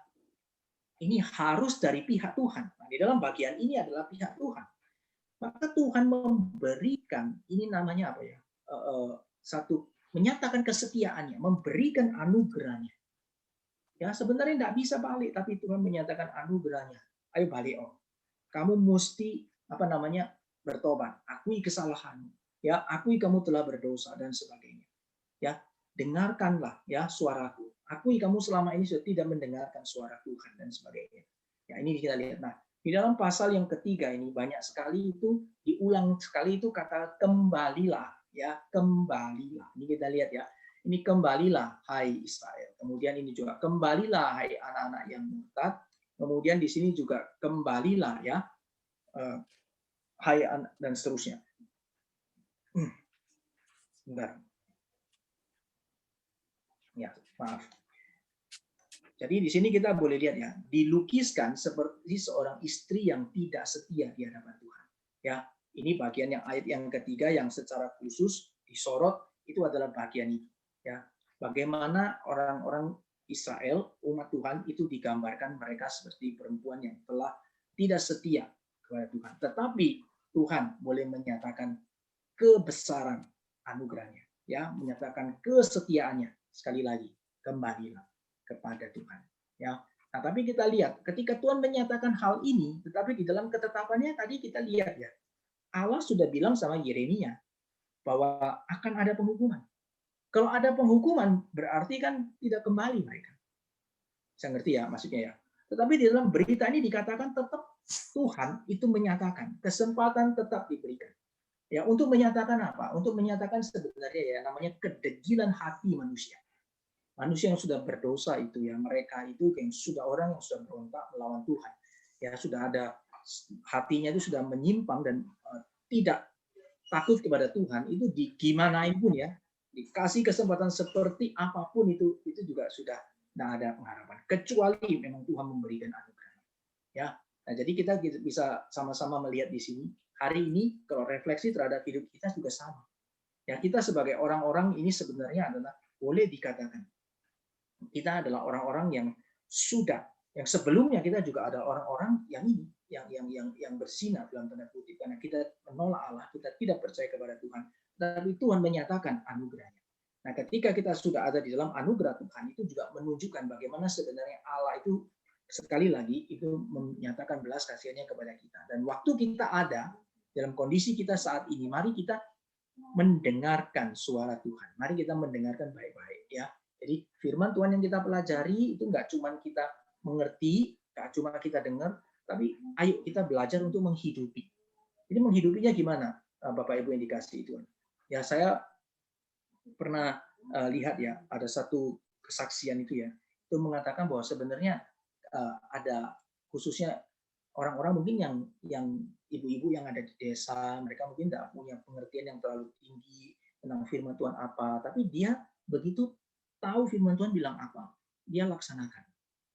ini harus dari pihak Tuhan. Nah, di dalam bagian ini adalah pihak Tuhan. Maka Tuhan memberikan, ini namanya apa ya? Satu, menyatakan kesetiaannya, memberikan anugerahnya. Ya, sebenarnya tidak bisa balik, tapi Tuhan menyatakan anugerahnya. Ayo balik, kamu mesti bertobat, akui kesalahanmu, ya, akui kamu telah berdosa dan sebagainya. Ya, dengarkanlah ya suaraku. Akui kamu selama ini sudah tidak mendengarkan suara Tuhan dan sebagainya. Ya, ini kita lihat. Nah, di dalam pasal yang ketiga ini banyak sekali itu diulang sekali itu kata kembalilah, ya, kembalilah. Ini kita lihat ya. Ini kembalilah hai Israel. Kemudian ini juga kembalilah hai anak-anak yang murtad. Kemudian di sini juga kembalilah ya hai anak dan seterusnya. Bentar. Ya, maaf. Jadi di sini kita boleh lihat ya, dilukiskan seperti seorang istri yang tidak setia di hadapan Tuhan. Ya, ini bagian yang ayat yang ketiga yang secara khusus disorot itu adalah bagian itu. Ya, bagaimana orang-orang Israel, umat Tuhan itu digambarkan mereka seperti perempuan yang telah tidak setia kepada Tuhan. Tetapi Tuhan boleh menyatakan kebesaran anugerahnya, ya, menyatakan kesetiaannya. Sekali lagi, kembalilah kepada Tuhan. Ya, Nah, tapi kita lihat ketika Tuhan menyatakan hal ini, tetapi di dalam ketetapannya tadi kita lihat ya, Allah sudah bilang sama Yeremia bahwa akan ada penghukuman. Kalau ada penghukuman berarti kan tidak kembali mereka. Saya ngerti ya maksudnya ya. Tetapi di dalam berita ini dikatakan tetap Tuhan itu menyatakan kesempatan tetap diberikan. Ya, untuk menyatakan apa? Untuk menyatakan sebenarnya ya namanya kedegilan hati manusia. Manusia yang sudah berdosa itu ya, mereka itu yang sudah orang yang sudah berontak melawan Tuhan. Ya, sudah ada hatinya itu sudah menyimpang dan tidak takut kepada Tuhan, itu digimanain pun ya, dikasih kesempatan seperti apapun itu juga sudah tidak ada pengharapan. Kecuali memang Tuhan memberikan anugerah. Ya, nah, jadi kita bisa sama-sama melihat di sini hari ini kalau refleksi terhadap hidup kita juga sama. Ya, kita sebagai orang-orang ini sebenarnya adalah boleh dikatakan kita adalah orang-orang yang sudah, yang sebelumnya kita juga ada orang-orang yang ini, yang bersinah dalam tanda kutip karena kita menolak Allah, kita tidak percaya kepada Tuhan, tapi Tuhan menyatakan anugerahnya. Nah, ketika kita sudah ada di dalam anugerah Tuhan, itu juga menunjukkan bagaimana sebenarnya Allah itu sekali lagi itu menyatakan belas kasihannya kepada kita. Dan waktu kita ada dalam kondisi kita saat ini, mari kita mendengarkan suara Tuhan. Mari kita mendengarkan baik-baik ya. Jadi firman Tuhan yang kita pelajari itu nggak cuma kita mengerti, nggak cuma kita dengar, tapi ayo kita belajar untuk menghidupi. Jadi menghidupinya gimana, Bapak Ibu yang dikasih Tuhan? Ya, saya pernah lihat ya, ada satu kesaksian itu ya, itu mengatakan bahwa sebenarnya ada khususnya orang-orang mungkin yang ibu-ibu yang ada di desa, mereka mungkin tidak punya pengertian yang terlalu tinggi tentang firman Tuhan apa, tapi dia begitu tahu firman Tuhan bilang apa, dia laksanakan.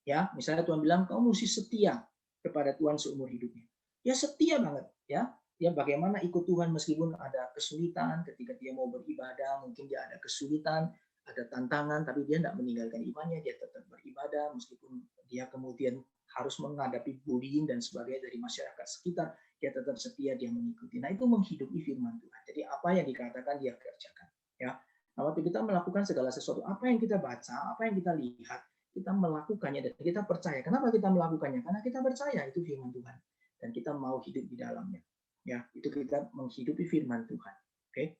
Ya, misalnya Tuhan bilang kamu mesti setia kepada Tuhan seumur hidupnya. Ya setia banget ya. Dia bagaimana ikut Tuhan meskipun ada kesulitan ketika dia mau beribadah, mungkin dia ada kesulitan, ada tantangan, tapi dia tidak meninggalkan imannya, dia tetap beribadah meskipun dia kemudian harus menghadapi bullying dan sebagainya dari masyarakat sekitar, dia tetap setia, dia mengikuti. Nah, itu menghidupi firman Tuhan. Jadi apa yang dikatakan dia kerjakan. Ya, nah, waktu kita melakukan segala sesuatu, apa yang kita baca, apa yang kita lihat, kita melakukannya dan kita percaya. Kenapa kita melakukannya? Karena kita percaya itu firman Tuhan dan kita mau hidup di dalamnya. Ya, itu kita menghidupi firman Tuhan. Oke,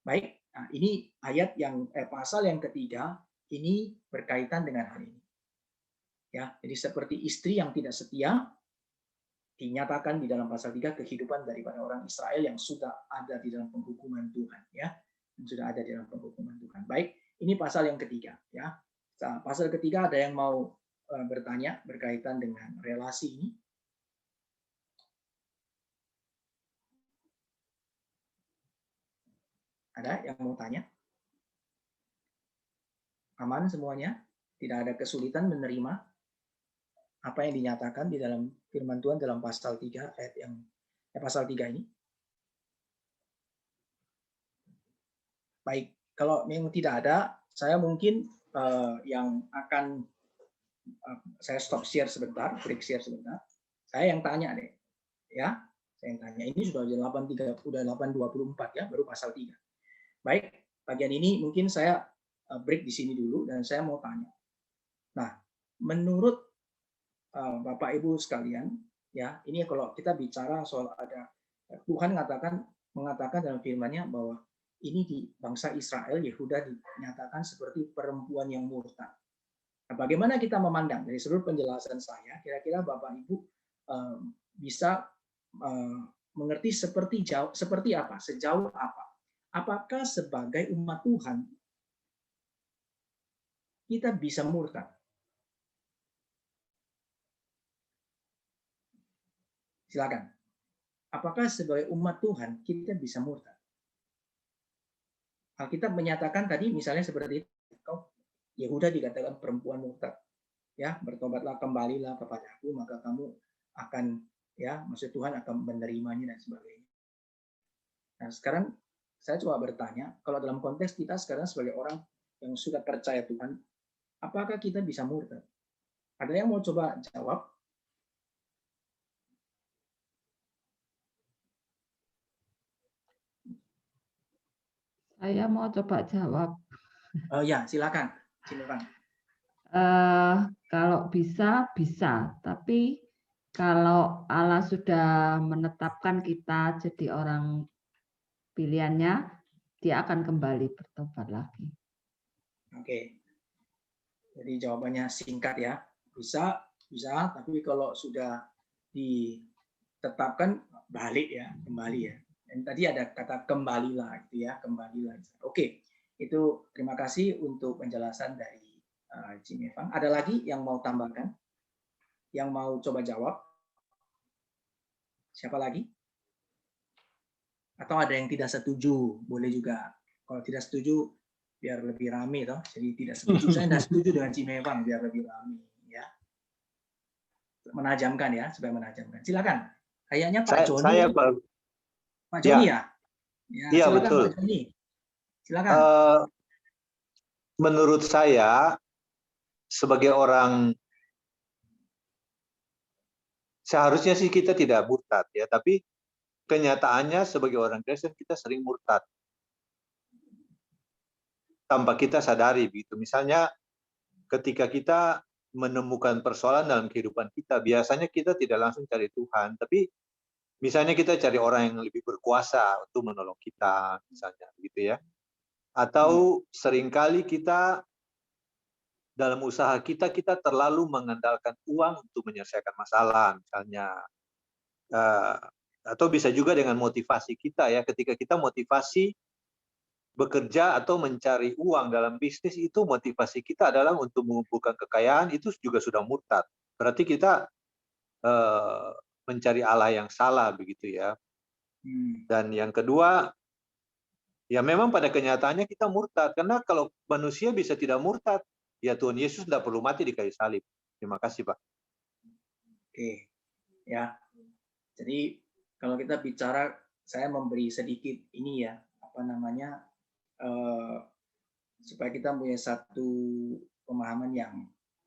baik. Nah, ini ayat yang pasal yang ketiga ini berkaitan dengan hal ini. Ya, jadi seperti istri yang tidak setia dinyatakan di dalam pasal 3 kehidupan daripada orang Israel yang sudah ada di dalam penghukuman Tuhan, ya, yang sudah ada di dalam penghukuman Tuhan. Baik, ini pasal yang ketiga, ya. Nah, pasal ketiga ada yang mau bertanya berkaitan dengan relasi ini? Ada yang mau tanya? Aman semuanya? Tidak ada kesulitan menerima apa yang dinyatakan di dalam firman Tuhan dalam pasal 3 ayat yang pasal 3 ini? Baik, kalau memang tidak ada, saya mungkin yang akan saya stop share sebentar, break share sebentar. Saya yang tanya deh, ya. Saya yang tanya. Ini sudah 8.24 ya, baru pasal 3. Baik, bagian ini mungkin saya break di sini dulu dan saya mau tanya. Nah, menurut Bapak Ibu sekalian, ya, ini kalau kita bicara soal ada Tuhan mengatakan dalam firman-Nya bahwa ini di bangsa Israel Yehuda dinyatakan seperti perempuan yang murtad. Nah, bagaimana kita memandang dari seluruh penjelasan saya, kira-kira Bapak Ibu bisa mengerti seperti apa, sejauh apa? Apakah sebagai umat Tuhan kita bisa murtad? Silakan. Apakah sebagai umat Tuhan kita bisa murtad? Alkitab menyatakan tadi misalnya seperti itu, Yehuda dikatakan perempuan murtad. Ya, bertobatlah kembalilah kepadaku maka kamu akan ya, maksud Tuhan akan menerimanya dan sebagainya. Nah, sekarang saya coba bertanya, kalau dalam konteks kita sekarang sebagai orang yang sudah percaya Tuhan, apakah kita bisa murtad? Ada yang mau coba jawab? Saya mau coba jawab. Ya, silakan. Kalau kalau bisa, bisa. Tapi kalau Allah sudah menetapkan kita jadi orang pilihannya, dia akan kembali bertobat lagi. Oke. Jadi jawabannya singkat ya. Bisa, bisa, tapi kalau sudah ditetapkan balik ya, kembali ya. Dan tadi ada kata kembalilah gitu ya, kembalilah. Oke. Itu terima kasih untuk penjelasan dari Jim Evan. Ada lagi yang mau tambahkan? Yang mau coba jawab? Siapa lagi? Atau ada yang tidak setuju? Boleh juga. Kalau tidak setuju, biar lebih rame toh. Jadi tidak setuju. Saya tidak setuju dengan Jim Evan, biar lebih rame. Ya. Menajamkan ya, supaya menajamkan. Silakan. Kayaknya Pak Joni. Saya, Pak Joni ya. Ya, Iya, silakan betul. Pak Joni. Silakan. Menurut saya, sebagai orang, seharusnya sih kita tidak murtad ya, tapi kenyataannya sebagai orang Kristen kita sering murtad tanpa kita sadari begitu. Misalnya ketika kita menemukan persoalan dalam kehidupan kita, biasanya kita tidak langsung cari Tuhan, tapi misalnya kita cari orang yang lebih berkuasa untuk menolong kita, misalnya gitu ya. Atau seringkali kita dalam usaha kita terlalu mengandalkan uang untuk menyelesaikan masalah, misalnya. Atau bisa juga dengan motivasi kita ya, ketika kita motivasi bekerja atau mencari uang dalam bisnis, itu motivasi kita adalah untuk mengumpulkan kekayaan, itu juga sudah murtad. Berarti kita mencari Allah yang salah begitu ya. Dan yang kedua, ya memang pada kenyataannya kita murtad, karena kalau manusia bisa tidak murtad, ya Tuhan Yesus tidak perlu mati di kayu salib. Terima kasih Pak. Oke, ya. Jadi kalau kita bicara, saya memberi sedikit ini ya, apa namanya, supaya kita punya satu pemahaman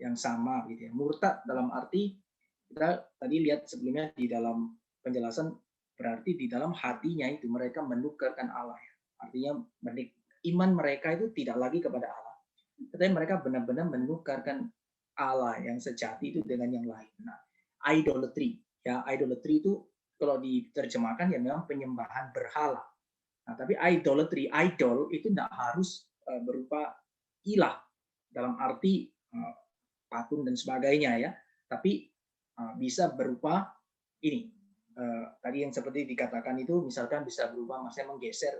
yang sama gitu ya. Murtad dalam arti kita tadi lihat sebelumnya di dalam penjelasan, berarti di dalam hatinya itu mereka menukarkan Allah ya. Artinya iman mereka itu tidak lagi kepada Allah, tetapi mereka benar-benar menukarkan Allah yang sejati itu dengan yang lain. Nah, idolatry ya, idolatry itu kalau diterjemahkan ya memang penyembahan berhala. Nah, tapi idolatry, idol itu tidak harus berupa ilah dalam arti patung dan sebagainya ya, tapi bisa berupa ini tadi yang seperti dikatakan itu, misalkan bisa berupa maksudnya menggeser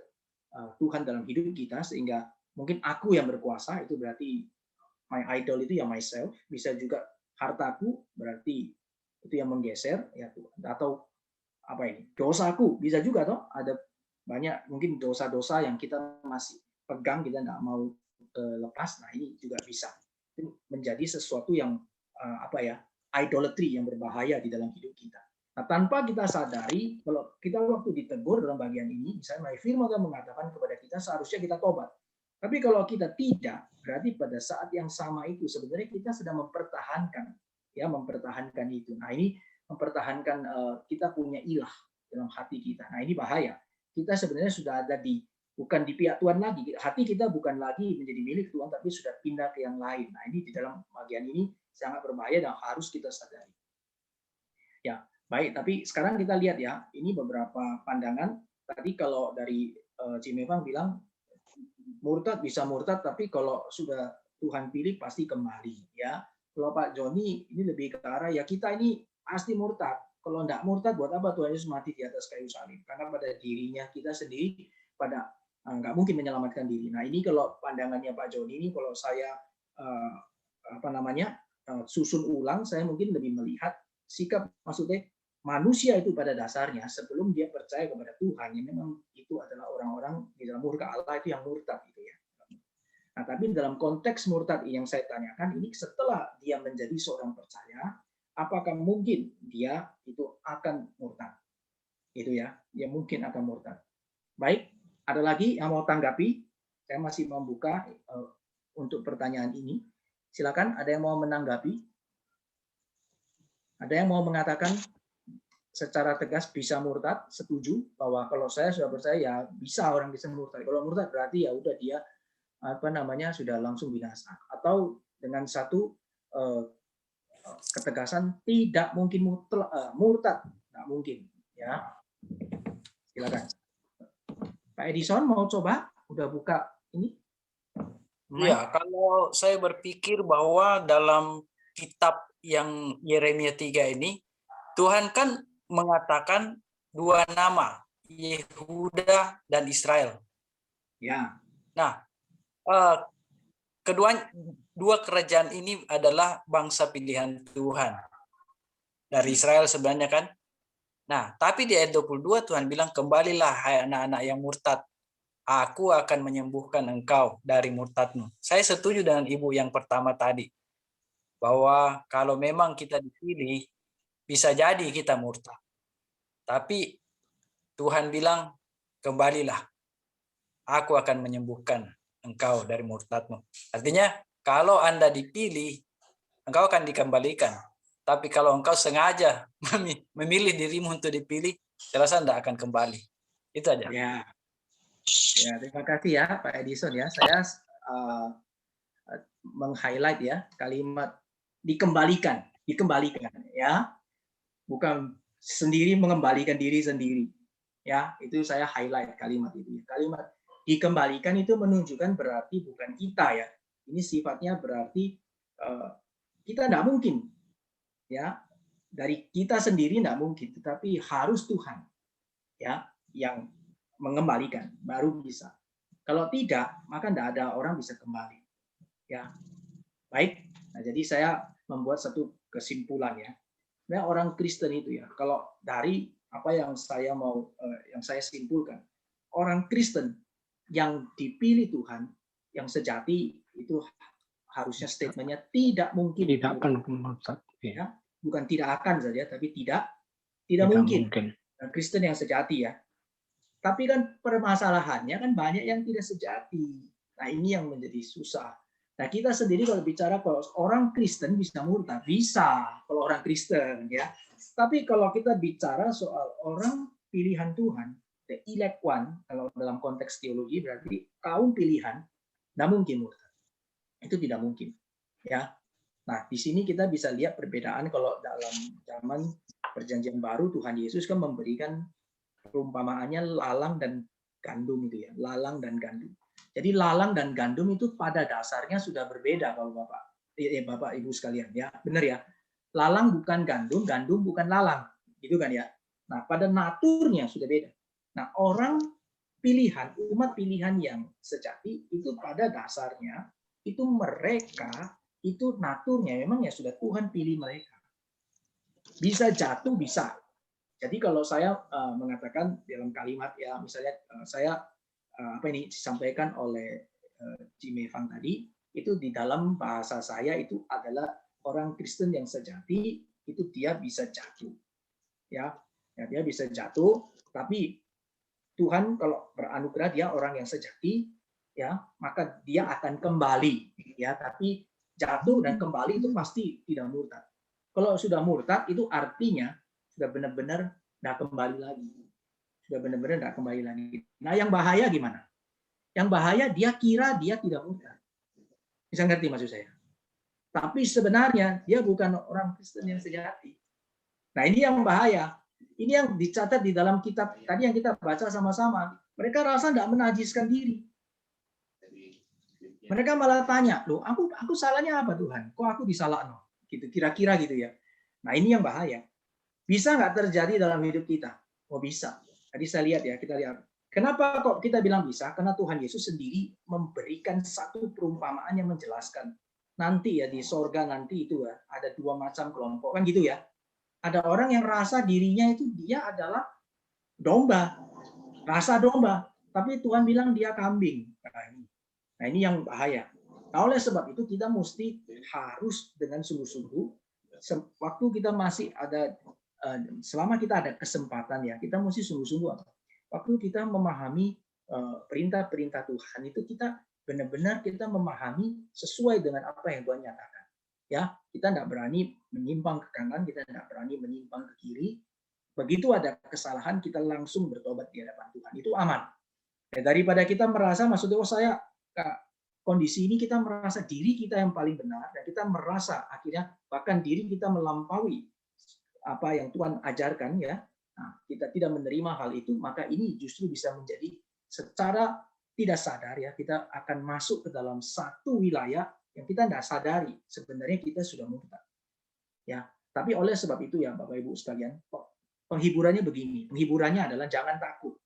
Tuhan dalam hidup kita, sehingga mungkin aku yang berkuasa, itu berarti my idol itu ya myself. Bisa juga hartaku, berarti itu yang menggeser ya Tuhan. Atau apa ini, dosaku bisa juga toh, ada banyak mungkin dosa-dosa yang kita masih pegang, kita nggak mau lepas. Nah ini juga bisa itu menjadi sesuatu yang apa ya, idolatry yang berbahaya di dalam hidup kita. Nah, tanpa kita sadari, kalau kita waktu ditegur dalam bagian ini, misalnya firman Tuhan mengatakan kepada kita seharusnya kita tobat. Tapi kalau kita tidak, berarti pada saat yang sama itu sebenarnya kita sedang mempertahankan itu. Nah ini mempertahankan kita punya ilah dalam hati kita. Nah ini bahaya. Kita sebenarnya sudah ada bukan di pihak Tuhan lagi. Hati kita bukan lagi menjadi milik Tuhan, tapi sudah pindah ke yang lain. Nah ini di dalam bagian ini sangat berbahaya dan harus kita sadari. Ya, baik. Tapi sekarang kita lihat ya, ini beberapa pandangan. Tadi kalau dari Jim Evan bilang murtad bisa murtad, tapi kalau sudah Tuhan pilih pasti kembali. Ya, kalau Pak Joni ini lebih ke arah ya kita ini pasti murtad. Kalau enggak murtad, buat apa Tuhan Yesus mati di atas kayu salib? Karena pada dirinya kita sendiri pada nggak mungkin menyelamatkan diri. Nah ini kalau pandangannya Pak Joni ini, kalau saya susun ulang, saya mungkin lebih melihat sikap, maksudnya manusia itu pada dasarnya sebelum dia percaya kepada Tuhan, yang memang itu adalah orang-orang di dalam murka Allah itu yang murtad gitu ya. Nah tapi dalam konteks murtad yang saya tanyakan ini, setelah dia menjadi seorang percaya, apakah mungkin dia itu akan murtad? Itu ya, dia mungkin akan murtad. Baik, ada lagi yang mau tanggapi? Saya masih membuka untuk pertanyaan ini. Silakan, ada yang mau menanggapi? Ada yang mau mengatakan secara tegas bisa murtad? Setuju bahwa kalau saya sudah percaya ya bisa orang bisa murtad. Kalau murtad berarti ya udah dia sudah langsung binasa. Atau dengan satu ketegasan tidak mungkin murtad, tidak mungkin. Ya, silakan. Pak Edison mau coba? Udah buka ini? Ya, kalau saya berpikir bahwa dalam kitab yang Yeremia 3 ini, Tuhan kan mengatakan dua nama, Yehuda dan Israel. Ya. Nah, dua kerajaan ini adalah bangsa pilihan Tuhan. Dari Israel sebenarnya kan. Nah, tapi di ayat 22 Tuhan bilang, kembalilah hai anak-anak yang murtad. Aku akan menyembuhkan engkau dari murtadmu. Saya setuju dengan ibu yang pertama tadi. Bahwa kalau memang kita dipilih, bisa jadi kita murtad. Tapi Tuhan bilang, kembalilah. Aku akan menyembuhkan engkau dari murtadmu. Artinya, kalau Anda dipilih, engkau akan dikembalikan. Tapi kalau engkau sengaja memilih dirimu untuk dipilih, saya rasa Anda akan kembali. Itu aja. Ya. Ya, terima kasih ya Pak Edison ya. Saya meng-highlight ya kalimat dikembalikan ya. Bukan sendiri mengembalikan diri sendiri. Ya, itu saya highlight kalimat itu. Kalimat dikembalikan itu menunjukkan berarti bukan kita ya. Ini sifatnya berarti kita tidak mungkin ya, dari kita sendiri tidak mungkin, tetapi harus Tuhan ya yang mengembalikan baru bisa. Kalau tidak, maka tidak ada orang bisa kembali. Ya, baik. Nah, jadi saya membuat satu kesimpulan ya. Sebenarnya orang Kristen itu ya, kalau dari apa yang saya simpulkan, orang Kristen yang dipilih Tuhan, yang sejati itu harusnya statementnya tidak mungkin. Tidak akan murtad. Ya, bukan tidak akan saja, tapi tidak mungkin. Kristen yang sejati ya. Tapi kan permasalahannya kan banyak yang tidak sejati. Nah, ini yang menjadi susah. Nah, kita sendiri kalau bicara kalau orang Kristen bisa murtad, bisa kalau orang Kristen ya. Tapi kalau kita bicara soal orang pilihan Tuhan, the elect one, kalau dalam konteks teologi berarti kaum pilihan, tidak mungkin murtad. Itu tidak mungkin. Ya. Nah, di sini kita bisa lihat perbedaan kalau dalam zaman Perjanjian Baru Tuhan Yesus kan memberikan perumpamaannya lalang dan gandum itu ya, lalang dan gandum. Jadi lalang dan gandum itu pada dasarnya sudah berbeda kalau Bapak Ibu sekalian ya, benar ya. Lalang bukan gandum, gandum bukan lalang, gitu kan ya. Nah, pada naturnya sudah beda. Nah, orang pilihan, umat pilihan yang sejati itu pada dasarnya itu mereka itu naturnya memang ya sudah Tuhan pilih mereka. Bisa jatuh, bisa. Jadi kalau saya mengatakan dalam kalimat ya misalnya saya disampaikan oleh Jimmy Fang tadi itu di dalam bahasa saya itu adalah orang Kristen yang sejati itu dia bisa jatuh ya dia bisa jatuh tapi Tuhan kalau beranugerah dia orang yang sejati ya maka dia akan kembali ya tapi jatuh dan kembali itu pasti tidak murtad. Kalau sudah murtad itu artinya sudah benar-benar tidak kembali lagi. Sudah benar-benar tidak kembali lagi. Nah, yang bahaya gimana? Yang bahaya dia kira dia tidak murtad. Bisa ngerti maksud saya? Tapi sebenarnya dia bukan orang Kristen yang sejati. Nah, ini yang bahaya. Ini yang dicatat di dalam kitab tadi yang kita baca sama-sama. Mereka rasa tidak menajiskan diri. Mereka malah tanya, loh, aku salahnya apa Tuhan? Kok aku disalahkan? Gitu, kira-kira gitu ya. Nah, ini yang bahaya. Bisa nggak terjadi dalam hidup kita? Oh bisa. Tadi saya lihat ya, kita lihat. Kenapa kok kita bilang bisa? Karena Tuhan Yesus sendiri memberikan satu perumpamaan yang menjelaskan. Nanti ya di sorga nanti itu ya, ada dua macam kelompok kan gitu ya. Ada orang yang rasa dirinya itu dia adalah domba, rasa domba. Tapi Tuhan bilang dia kambing. Nah ini yang bahaya. Nah oleh sebab itu kita mesti harus dengan sungguh-sungguh. Waktu kita masih ada selama kita ada kesempatan ya kita mesti sungguh-sungguh waktu kita memahami perintah-perintah Tuhan itu kita benar-benar kita memahami sesuai dengan apa yang Tuhan nyatakan ya kita tidak berani menyimpang ke kanan kita tidak berani menyimpang ke kiri begitu ada kesalahan kita langsung bertobat di hadapan Tuhan itu aman ya, daripada kita merasa maksudnya saya kondisi ini kita merasa diri kita yang paling benar, dan kita merasa akhirnya bahkan diri kita melampaui apa yang Tuhan ajarkan, ya. Nah, kita tidak menerima hal itu, maka ini justru bisa menjadi secara tidak sadar, ya, kita akan masuk ke dalam satu wilayah yang kita tidak sadari sebenarnya kita sudah murtad, ya. Tapi oleh sebab itu, ya Bapak Ibu sekalian, penghiburannya begini, penghiburannya adalah jangan takut.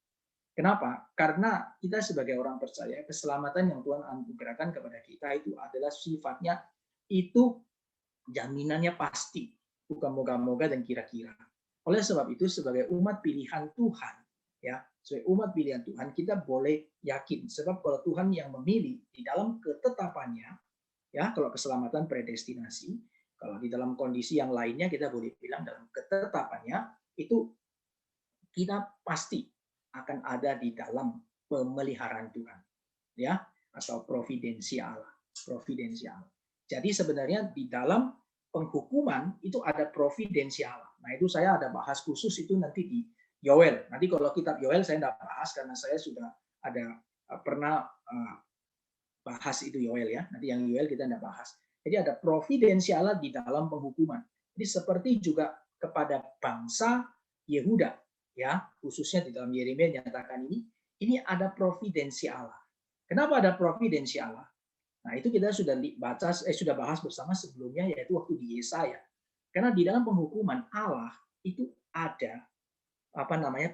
Kenapa? Karena kita sebagai orang percaya, keselamatan yang Tuhan anugerahkan kepada kita itu adalah sifatnya itu jaminannya pasti, bukan moga-moga dan kira-kira. Oleh sebab itu, sebagai umat pilihan Tuhan, ya, sebagai umat pilihan Tuhan, kita boleh yakin, sebab kalau Tuhan yang memilih di dalam ketetapannya, ya, kalau keselamatan predestinasi, kalau di dalam kondisi yang lainnya kita boleh bilang dalam ketetapannya itu kita pasti akan ada di dalam pemeliharaan Tuhan, ya, atau providensi Allah, providensi Allah. Jadi sebenarnya di dalam penghukuman itu ada providensi Allah. Nah, itu saya ada bahas khusus itu nanti di Yoel. Nanti kalau kitab Yoel saya tidak bahas karena saya sudah ada pernah bahas itu Yoel, ya. Nanti yang Yoel kita tidak bahas. Jadi ada providensi Allah di dalam penghukuman. Jadi seperti juga kepada bangsa Yehuda, ya, khususnya di dalam Yeremia nyatakan ini ada providensi Allah. Kenapa ada providensi Allah? Nah, itu kita sudah sudah bahas bersama sebelumnya, yaitu waktu di Yesaya. Karena di dalam penghukuman Allah itu ada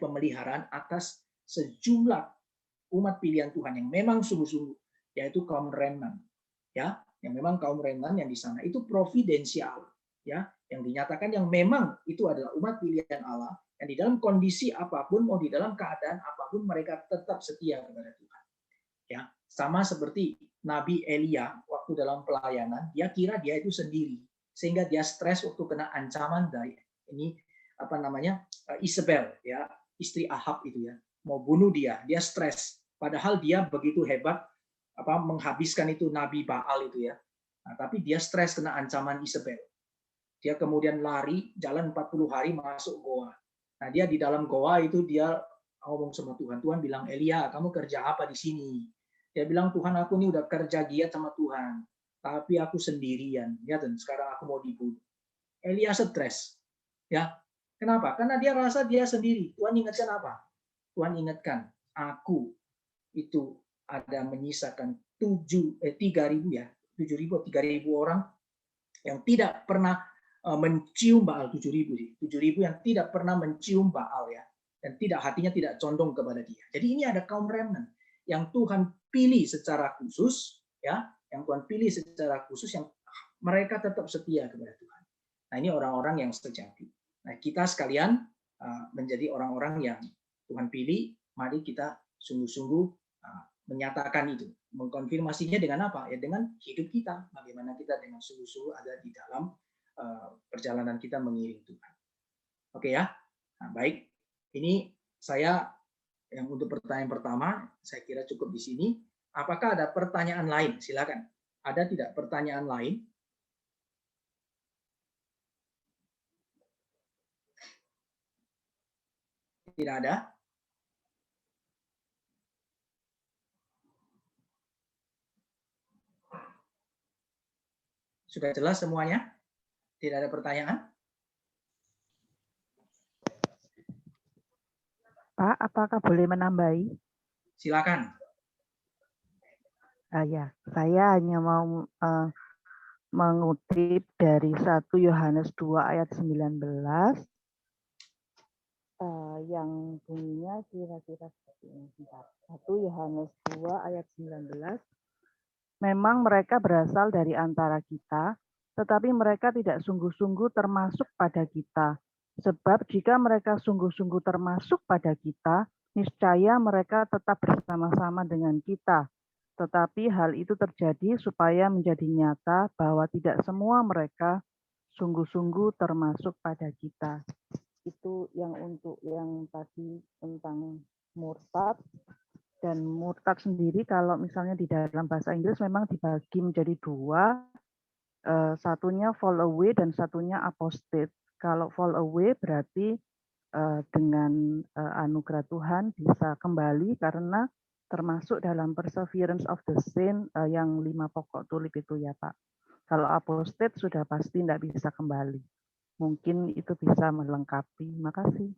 pemeliharaan atas sejumlah umat pilihan Tuhan yang memang sungguh-sungguh, yaitu kaum remnant, ya, yang memang kaum remnant yang di sana itu providensi Allah, ya, yang dinyatakan yang memang itu adalah umat pilihan Allah. Dan di dalam kondisi apapun, mau di dalam keadaan apapun, mereka tetap setia kepada Tuhan. Ya, sama seperti Nabi Elia waktu dalam pelayanan, dia kira dia itu sendiri, sehingga dia stres waktu kena ancaman dari Isabel, ya, istri Ahab itu, ya, mau bunuh dia stres. Padahal dia begitu hebat menghabiskan itu Nabi Baal itu, ya. Nah, tapi dia stres kena ancaman Isabel. Dia kemudian lari jalan 40 hari masuk goa. Nah, dia di dalam goa itu dia ngomong sama Tuhan. Tuhan bilang, Elia, kamu kerja apa di sini? Dia bilang, Tuhan, aku ini udah kerja giat sama Tuhan, tapi aku sendirian. Ya, dan sekarang aku mau dibunuh. Elia stres. Ya, kenapa? Karena dia rasa dia sendiri. Tuhan ingatkan apa? Tuhan ingatkan, aku itu ada menyisakan 3.000 orang yang tidak pernah mencium Baal. 7.000 yang tidak pernah mencium Baal, ya, dan hatinya tidak condong kepada dia. Jadi ini ada kaum remnant yang Tuhan pilih secara khusus, ya, yang Tuhan pilih secara khusus, yang mereka tetap setia kepada Tuhan. Nah, ini orang-orang yang sejati. Nah, kita sekalian menjadi orang-orang yang Tuhan pilih. Mari kita sungguh-sungguh menyatakan itu, mengkonfirmasinya dengan apa? Ya, dengan hidup kita. Bagaimana kita dengan sungguh-sungguh ada di dalam perjalanan kita mengiring Tuhan. Oke, ya. Nah, baik. Ini saya yang untuk pertanyaan pertama, saya kira cukup di sini. Apakah ada pertanyaan lain? Silakan. Ada tidak pertanyaan lain? Tidak ada? Sudah jelas semuanya? Tidak ada pertanyaan? Pak, apakah boleh menambahi? Silakan. Ya, saya hanya mau mengutip dari 1 Yohanes 2 ayat 19 yang bunyinya kira-kira seperti ini. 1 Yohanes 2 ayat 19. Memang mereka berasal dari antara kita, tetapi mereka tidak sungguh-sungguh termasuk pada kita. Sebab jika mereka sungguh-sungguh termasuk pada kita, niscaya mereka tetap bersama-sama dengan kita. Tetapi hal itu terjadi supaya menjadi nyata bahwa tidak semua mereka sungguh-sungguh termasuk pada kita. Itu yang untuk yang tadi tentang murtad. Dan murtad sendiri kalau misalnya di dalam bahasa Inggris memang dibagi menjadi 2, satunya fall away dan satunya apostate. Kalau fall away berarti dengan anugerah Tuhan bisa kembali karena termasuk dalam perseverance of the saint yang 5 pokok tulip itu ya Pak. Kalau apostate sudah pasti tidak bisa kembali. Mungkin itu bisa melengkapi. Makasih.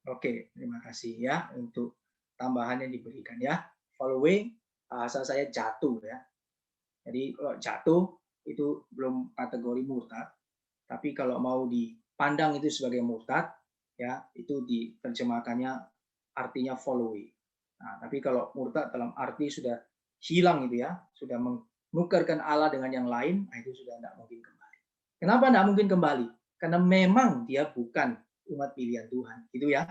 Oke, terima kasih ya untuk tambahan yang diberikan ya. Following, bahasa saya jatuh ya. Jadi kalau jatuh itu belum kategori murtad, tapi kalau mau dipandang itu sebagai murtad, ya itu diterjemahkannya artinya following. Nah, tapi kalau murtad dalam arti sudah hilang itu ya, sudah menukarkan Allah dengan yang lain, nah itu sudah tidak mungkin kembali. Kenapa tidak mungkin kembali? Karena memang dia bukan umat pilihan Tuhan, gitu ya.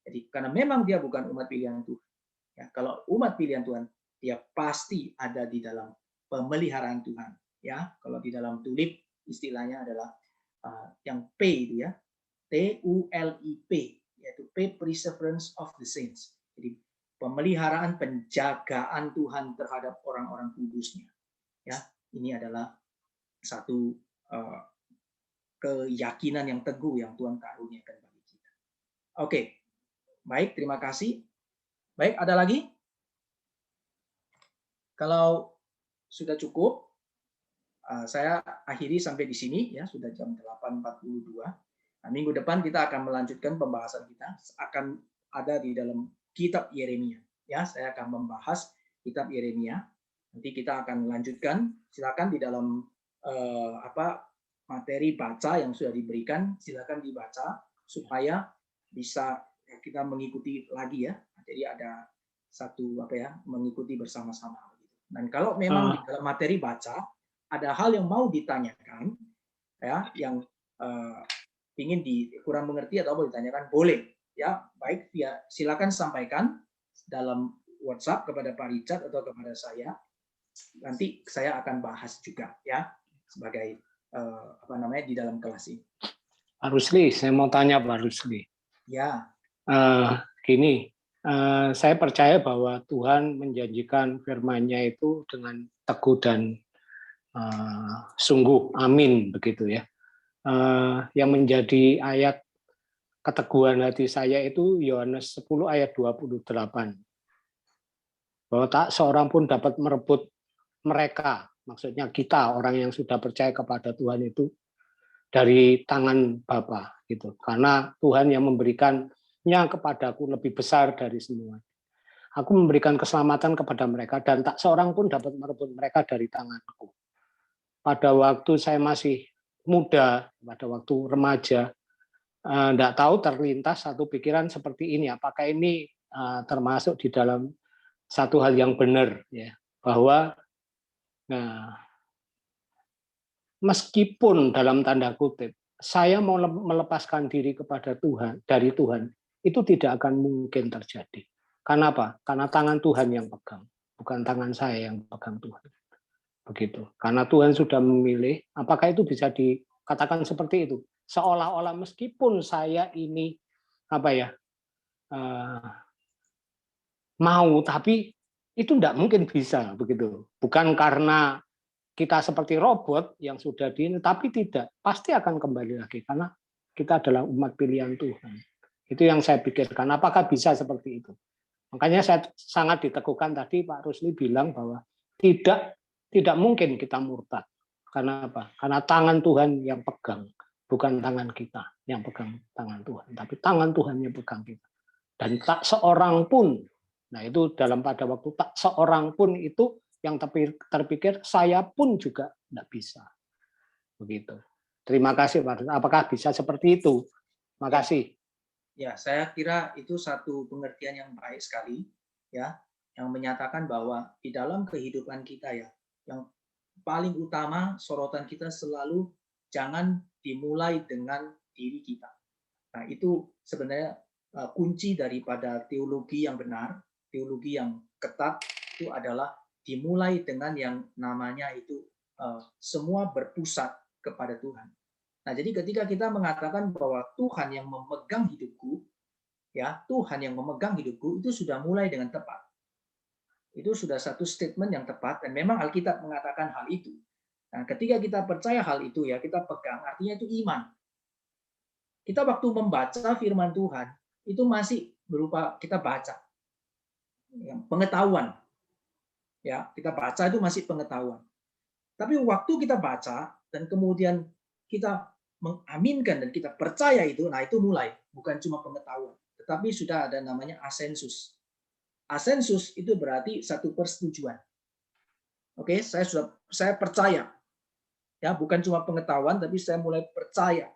Jadi karena memang dia bukan umat pilihan Tuhan. Ya, kalau umat pilihan Tuhan, dia pasti ada di dalam pemeliharaan Tuhan. Ya, kalau di dalam tulip istilahnya adalah yang P itu ya, TULIP, yaitu P, perseverance of the saints. Jadi pemeliharaan, penjagaan Tuhan terhadap orang-orang kudusnya. Ya, ini adalah satu keyakinan yang teguh yang Tuhan karuniakan bagi kita. Oke, baik, terima kasih. Baik, ada lagi? Kalau sudah cukup, saya akhiri sampai di sini ya, sudah jam 8.42. Nah, minggu depan kita akan melanjutkan pembahasan kita, akan ada di dalam kitab Yeremia. Ya, saya akan membahas kitab Yeremia. Nanti kita akan lanjutkan. Silakan di dalam materi baca yang sudah diberikan, silakan dibaca supaya bisa kita mengikuti lagi ya. Jadi ada satu mengikuti bersama-sama. Dan kalau memang di dalam materi baca ada hal yang mau ditanyakan, ya, yang ingin kurang mengerti atau mau ditanyakan, boleh, ya, baik, ya, silakan sampaikan dalam WhatsApp kepada Pak Richard atau kepada saya. Nanti saya akan bahas juga, ya, sebagai di dalam kelas ini. Pak Rusli, saya mau tanya Pak Rusli. Ya. Gini. Saya percaya bahwa Tuhan menjanjikan firman-Nya itu dengan teguh dan sungguh, amin, begitu ya. Yang menjadi ayat keteguhan hati saya itu Yohanes 10 ayat 28. Bahwa tak seorang pun dapat merebut mereka, maksudnya kita orang yang sudah percaya kepada Tuhan itu dari tangan Bapa gitu. Karena Tuhan yang memberikannya kepadaku lebih besar dari semua. Aku memberikan keselamatan kepada mereka dan tak seorang pun dapat merebut mereka dari tanganku. Pada waktu saya masih muda, pada waktu remaja, tidak tahu terlintas satu pikiran seperti ini. Apakah ini termasuk di dalam satu hal yang benar, ya, bahwa meskipun dalam tanda kutip saya mau melepaskan diri kepada Tuhan, dari Tuhan, itu tidak akan mungkin terjadi. Karena apa? Karena tangan Tuhan yang pegang, bukan tangan saya yang pegang Tuhan. Begitu. Karena Tuhan sudah memilih, apakah itu bisa dikatakan seperti itu? Seolah-olah meskipun saya ini mau, tapi itu tidak mungkin bisa, begitu. Bukan karena kita seperti robot yang sudah tapi tidak, pasti akan kembali lagi karena kita adalah umat pilihan Tuhan. Itu yang saya pikirkan. Apakah bisa seperti itu? Makanya saya sangat diteguhkan tadi Pak Rusli bilang bahwa tidak mungkin kita murtad. Karena apa? Karena tangan Tuhan yang pegang, bukan tangan kita yang pegang tangan Tuhan, tapi tangan Tuhan yang pegang kita. Dan tak seorang pun, nah itu dalam pada waktu tak seorang pun itu yang terpikir saya pun juga tidak bisa. Begitu. Terima kasih Pak. Apakah bisa seperti itu? Terima kasih. Ya, saya kira itu satu pengertian yang baik sekali, ya, yang menyatakan bahwa di dalam kehidupan kita ya, yang paling utama sorotan kita selalu jangan dimulai dengan diri kita. Nah, itu sebenarnya kunci daripada teologi yang benar, teologi yang ketat itu adalah dimulai dengan yang namanya itu semua berpusat kepada Tuhan. Nah, jadi ketika kita mengatakan bahwa Tuhan yang memegang hidupku, ya, Tuhan yang memegang hidupku, itu sudah mulai dengan tepat. Itu sudah satu statement yang tepat, dan memang Alkitab mengatakan hal itu. Nah, ketika kita percaya hal itu, ya, kita pegang, artinya itu iman. Kita waktu membaca firman Tuhan, itu masih berupa kita baca. pengetahuan. Ya, kita baca itu masih pengetahuan. Tapi waktu kita baca dan kemudian kita mengaminkan dan kita percaya itu, nah itu mulai bukan cuma pengetahuan, tetapi sudah ada namanya asensus. Asensus itu berarti satu persetujuan. Oke, saya percaya. Ya, bukan cuma pengetahuan tapi saya mulai percaya.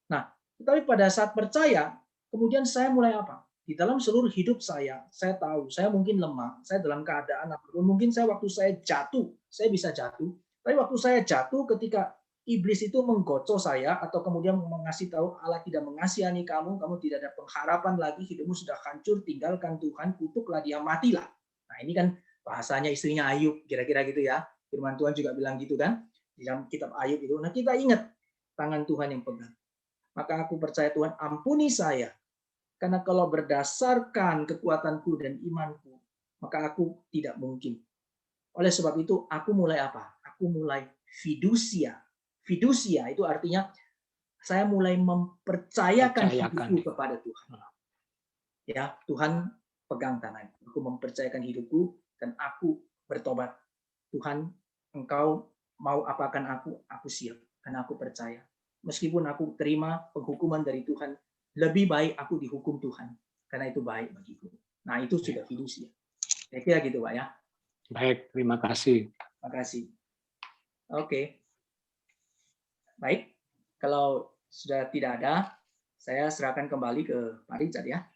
Nah, tetapi pada saat percaya, kemudian saya mulai apa? Di dalam seluruh hidup saya tahu, saya mungkin lemah, saya dalam keadaan apapun, mungkin waktu saya jatuh, saya bisa jatuh, tapi waktu saya jatuh ketika iblis itu menggocok saya atau kemudian mengasih tahu Allah tidak mengasihani kamu, kamu tidak ada pengharapan lagi, hidupmu sudah hancur, tinggalkan Tuhan, kutuklah dia, matilah. Nah, ini kan bahasanya istrinya Ayub, kira-kira gitu ya. Firman Tuhan juga bilang gitu kan di dalam kitab Ayub itu. Nah, kita ingat tangan Tuhan yang pegang. Maka aku percaya Tuhan ampuni saya. Karena kalau berdasarkan kekuatanku dan imanku, maka aku tidak mungkin. Oleh sebab itu, aku mulai apa? Aku mulai fidusia. Fidusia itu artinya saya mulai mempercayakan hidupku kepada Tuhan. Ya, Tuhan pegang tangan. Aku mempercayakan hidupku dan aku bertobat. Tuhan, Engkau mau apakan aku siap. Karena aku percaya. Meskipun aku terima penghukuman dari Tuhan, lebih baik aku dihukum Tuhan. Karena itu baik bagiku. Nah, itu sudah fidusia. Kira-kira gitu, Pak ya. Baik, terima kasih. Terima kasih. Oke. Baik, kalau sudah tidak ada, saya serahkan kembali ke Pak Richard ya.